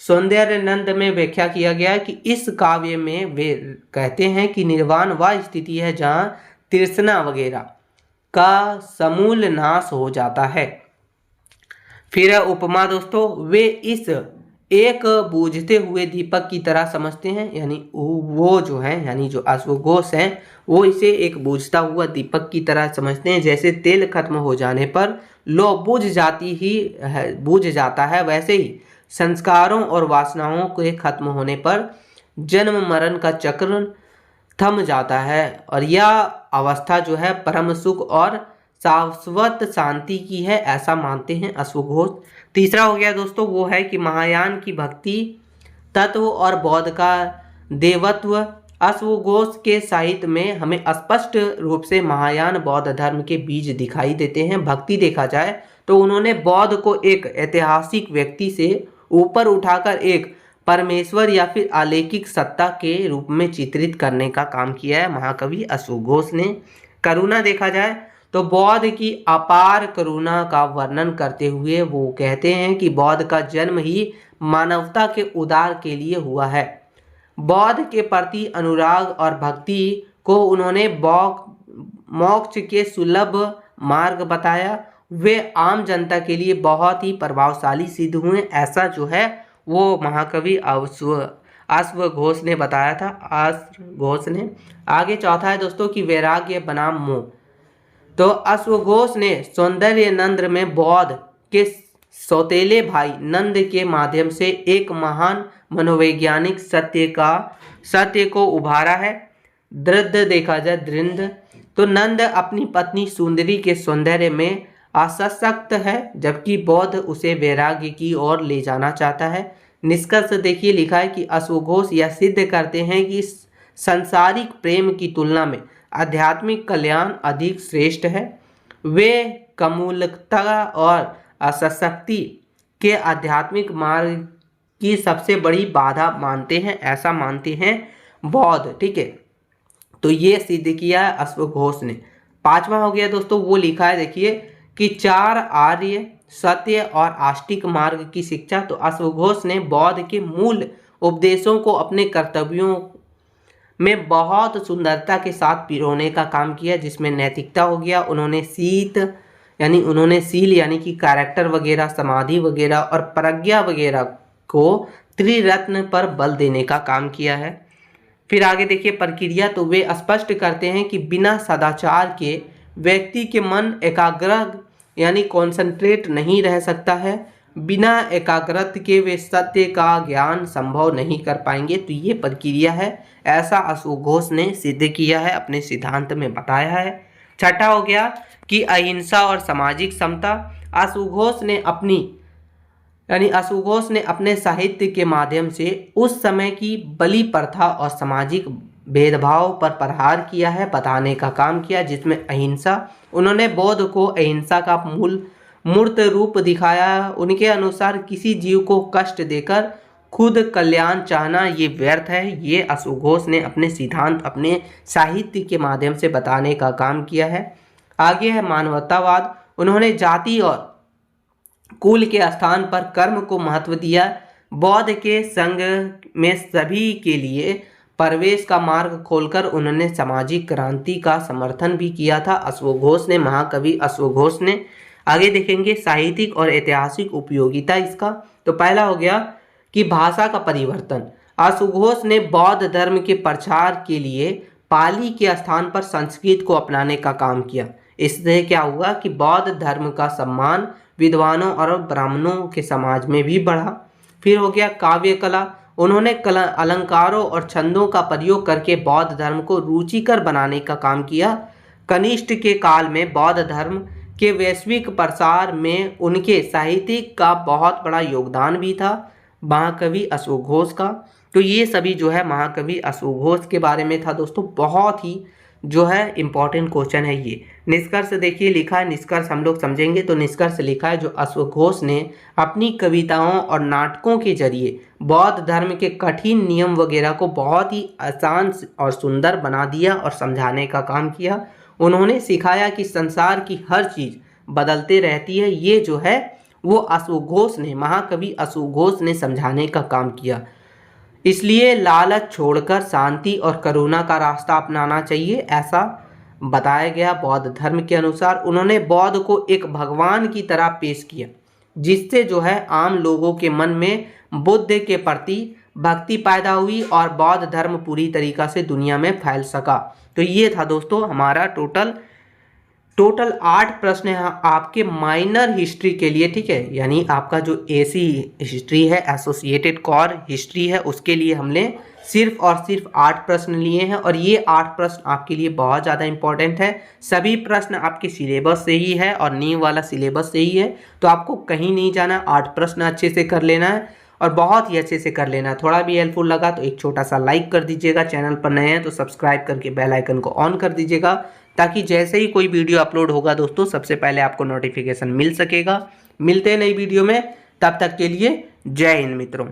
सौंदर्यानंद में व्याख्या किया गया कि इस काव्य में वे कहते हैं कि निर्वाण वह स्थिति है जहाँ तृष्णा वगैरह का समूल नाश हो जाता है। फिर है उपमा दोस्तों, वे इस एक बूझते हुए दीपक की तरह समझते हैं, यानी वो जो है यानी जो अश्वघोष हैं वो इसे एक बूझता हुआ दीपक की तरह समझते हैं। जैसे तेल खत्म हो जाने पर लौ बुझ जाता है, वैसे ही संस्कारों और वासनाओं के खत्म होने पर जन्म मरण का चक्र थम जाता है और यह अवस्था जो है परम सुख और शाश्वत शांति की है, ऐसा मानते हैं अश्वघोष। तीसरा हो गया दोस्तों वो है कि महायान की भक्ति तत्व और बौद्ध का देवत्व। अश्वघोष के साहित्य में हमें स्पष्ट रूप से महायान बौद्ध धर्म के बीज दिखाई देते हैं। भक्ति देखा जाए तो उन्होंने बौद्ध को एक ऐतिहासिक व्यक्ति से ऊपर उठाकर एक परमेश्वर या फिर अलौकिक सत्ता के रूप में चित्रित करने का काम किया है महाकवि अश्वघोष ने। करुणा देखा जाए तो बौद्ध की अपार करुणा का वर्णन करते हुए वो कहते हैं कि बौद्ध का जन्म ही मानवता के उद्धार के लिए हुआ है। बौद्ध के प्रति अनुराग और भक्ति को उन्होंने मोक्ष के सुलभ मार्ग बताया। वे आम जनता के लिए बहुत ही प्रभावशाली सिद्ध हुए, ऐसा जो है वो महाकवि अश्वघोष ने बताया था। अश्वघोष ने आगे चौथा है दोस्तों कि वैराग्य बनाम मोह। तो अश्वघोष ने सौंदर्यानंद में बौद्ध के सौतेले भाई नंद के माध्यम से एक महान मनोवैज्ञानिक सत्य को उभारा है। दृढ़ देखा जाए दृढ़ तो नंद अपनी पत्नी सुंदरी के सौंदर्य में आसक्त है, जबकि बौद्ध उसे वैराग्य की ओर ले जाना चाहता है। निष्कर्ष देखिए लिखा है कि अश्वघोष यह सिद्ध करते हैं कि सांसारिक प्रेम की तुलना में आध्यात्मिक कल्याण अधिक श्रेष्ठ है। वे कमूलकता और असशक्ति के आध्यात्मिक मार्ग की सबसे बड़ी बाधा मानते हैं, ऐसा मानते हैं बौद्ध। ठीक है, तो ये सिद्ध किया है अश्वघोष ने। पांचवा हो गया दोस्तों वो लिखा है देखिए कि चार आर्य सत्य और आस्तिक मार्ग की शिक्षा। तो अश्वघोष ने बौद्ध के मूल उपदेशों को अपने कर्तव्यों में बहुत सुंदरता के साथ पिरोने का काम किया, जिसमें नैतिकता हो गया, उन्होंने सील यानी कि कैरेक्टर वगैरह, समाधि वगैरह और प्रज्ञा वगैरह को त्रिरत्न पर बल देने का काम किया है। फिर आगे देखिए प्रक्रिया। तो वे स्पष्ट करते हैं कि बिना सदाचार के व्यक्ति के मन एकाग्र यानी कॉन्सेंट्रेट नहीं रह सकता है। बिना एकाग्रता के वे सत्य का ज्ञान संभव नहीं कर पाएंगे। तो ये प्रक्रिया है, ऐसा अश्वघोष ने सिद्ध किया है, अपने सिद्धांत में बताया है। छठा हो गया कि अहिंसा और सामाजिक समता। अश्वघोष ने अपने साहित्य के माध्यम से उस समय की बलि प्रथा और सामाजिक भेदभाव पर प्रहार किया है, बताने का काम किया, जिसमें अहिंसा, उन्होंने बौद्ध को अहिंसा का मूर्त रूप दिखाया। उनके अनुसार किसी जीव को कष्ट देकर खुद कल्याण चाहना ये व्यर्थ है। ये अश्वघोष ने अपने सिद्धांत अपने साहित्य के माध्यम से बताने का काम किया है। आगे है मानवतावाद। उन्होंने जाति और कुल के स्थान पर कर्म को महत्व दिया। बौद्ध के संघ में सभी के लिए प्रवेश का मार्ग खोलकर उन्होंने सामाजिक क्रांति का समर्थन भी किया था अश्वघोष ने, महाकवि अश्वघोष ने। आगे देखेंगे साहित्यिक और ऐतिहासिक उपयोगिता इसका। तो पहला हो गया कि भाषा का परिवर्तन। अशुघोष ने बौद्ध धर्म के प्रचार के लिए पाली के स्थान पर संस्कृत को अपनाने का काम किया। इससे क्या हुआ कि बौद्ध धर्म का सम्मान विद्वानों और ब्राह्मणों के समाज में भी बढ़ा। फिर हो गया काव्य कला। उन्होंने अलंकारों और छंदों का प्रयोग करके बौद्ध धर्म को रुचिकर बनाने का काम किया। कनिष्ठ के काल में बौद्ध धर्म के वैश्विक प्रसार में उनके साहित्यिक का बहुत बड़ा योगदान भी था, महाकवि अशोकघोष का। तो ये सभी जो है महाकवि अशोकघोष के बारे में था दोस्तों। बहुत ही जो है इम्पोर्टेंट क्वेश्चन है ये। निष्कर्ष देखिए लिखा है, निष्कर्ष हम लोग समझेंगे तो निष्कर्ष लिखा है जो अशोकघोष ने अपनी कविताओं और नाटकों के जरिए बौद्ध धर्म के कठिन नियम वगैरह को बहुत ही आसान और सुंदर बना दिया और समझाने का काम किया। उन्होंने सिखाया कि संसार की हर चीज़ बदलते रहती है, ये जो है वो अशोकघोष ने, महाकवि अशोकघोष ने समझाने का काम किया। इसलिए लालच छोड़कर शांति और करुणा का रास्ता अपनाना चाहिए, ऐसा बताया गया बौद्ध धर्म के अनुसार। उन्होंने बौद्ध को एक भगवान की तरह पेश किया, जिससे जो है आम लोगों के मन में बुद्ध के प्रति भक्ति पैदा हुई और बौद्ध धर्म पूरी तरीक़ा से दुनिया में फैल सका। तो ये था दोस्तों हमारा टोटल 8 प्रश्न है आपके माइनर हिस्ट्री के लिए, ठीक है। यानी आपका जो एसी हिस्ट्री है, एसोसिएटेड कोर हिस्ट्री है, उसके लिए हमने सिर्फ और सिर्फ 8 प्रश्न लिए हैं और ये 8 प्रश्न आपके लिए बहुत ज़्यादा इंपॉर्टेंट है। सभी प्रश्न आपके सिलेबस से ही है और न्यू वाला सिलेबस से ही है, तो आपको कहीं नहीं जाना। 8 प्रश्न अच्छे से कर लेना है और बहुत ही अच्छे से कर लेना। थोड़ा भी हेल्पफुल लगा तो एक छोटा सा लाइक कर दीजिएगा, चैनल पर नए हैं तो सब्सक्राइब करके बेल आइकन को ऑन कर दीजिएगा, ताकि जैसे ही कोई वीडियो अपलोड होगा दोस्तों सबसे पहले आपको नोटिफिकेशन मिल सकेगा। मिलते हैं नई वीडियो में, तब तक के लिए जय हिंद मित्रों।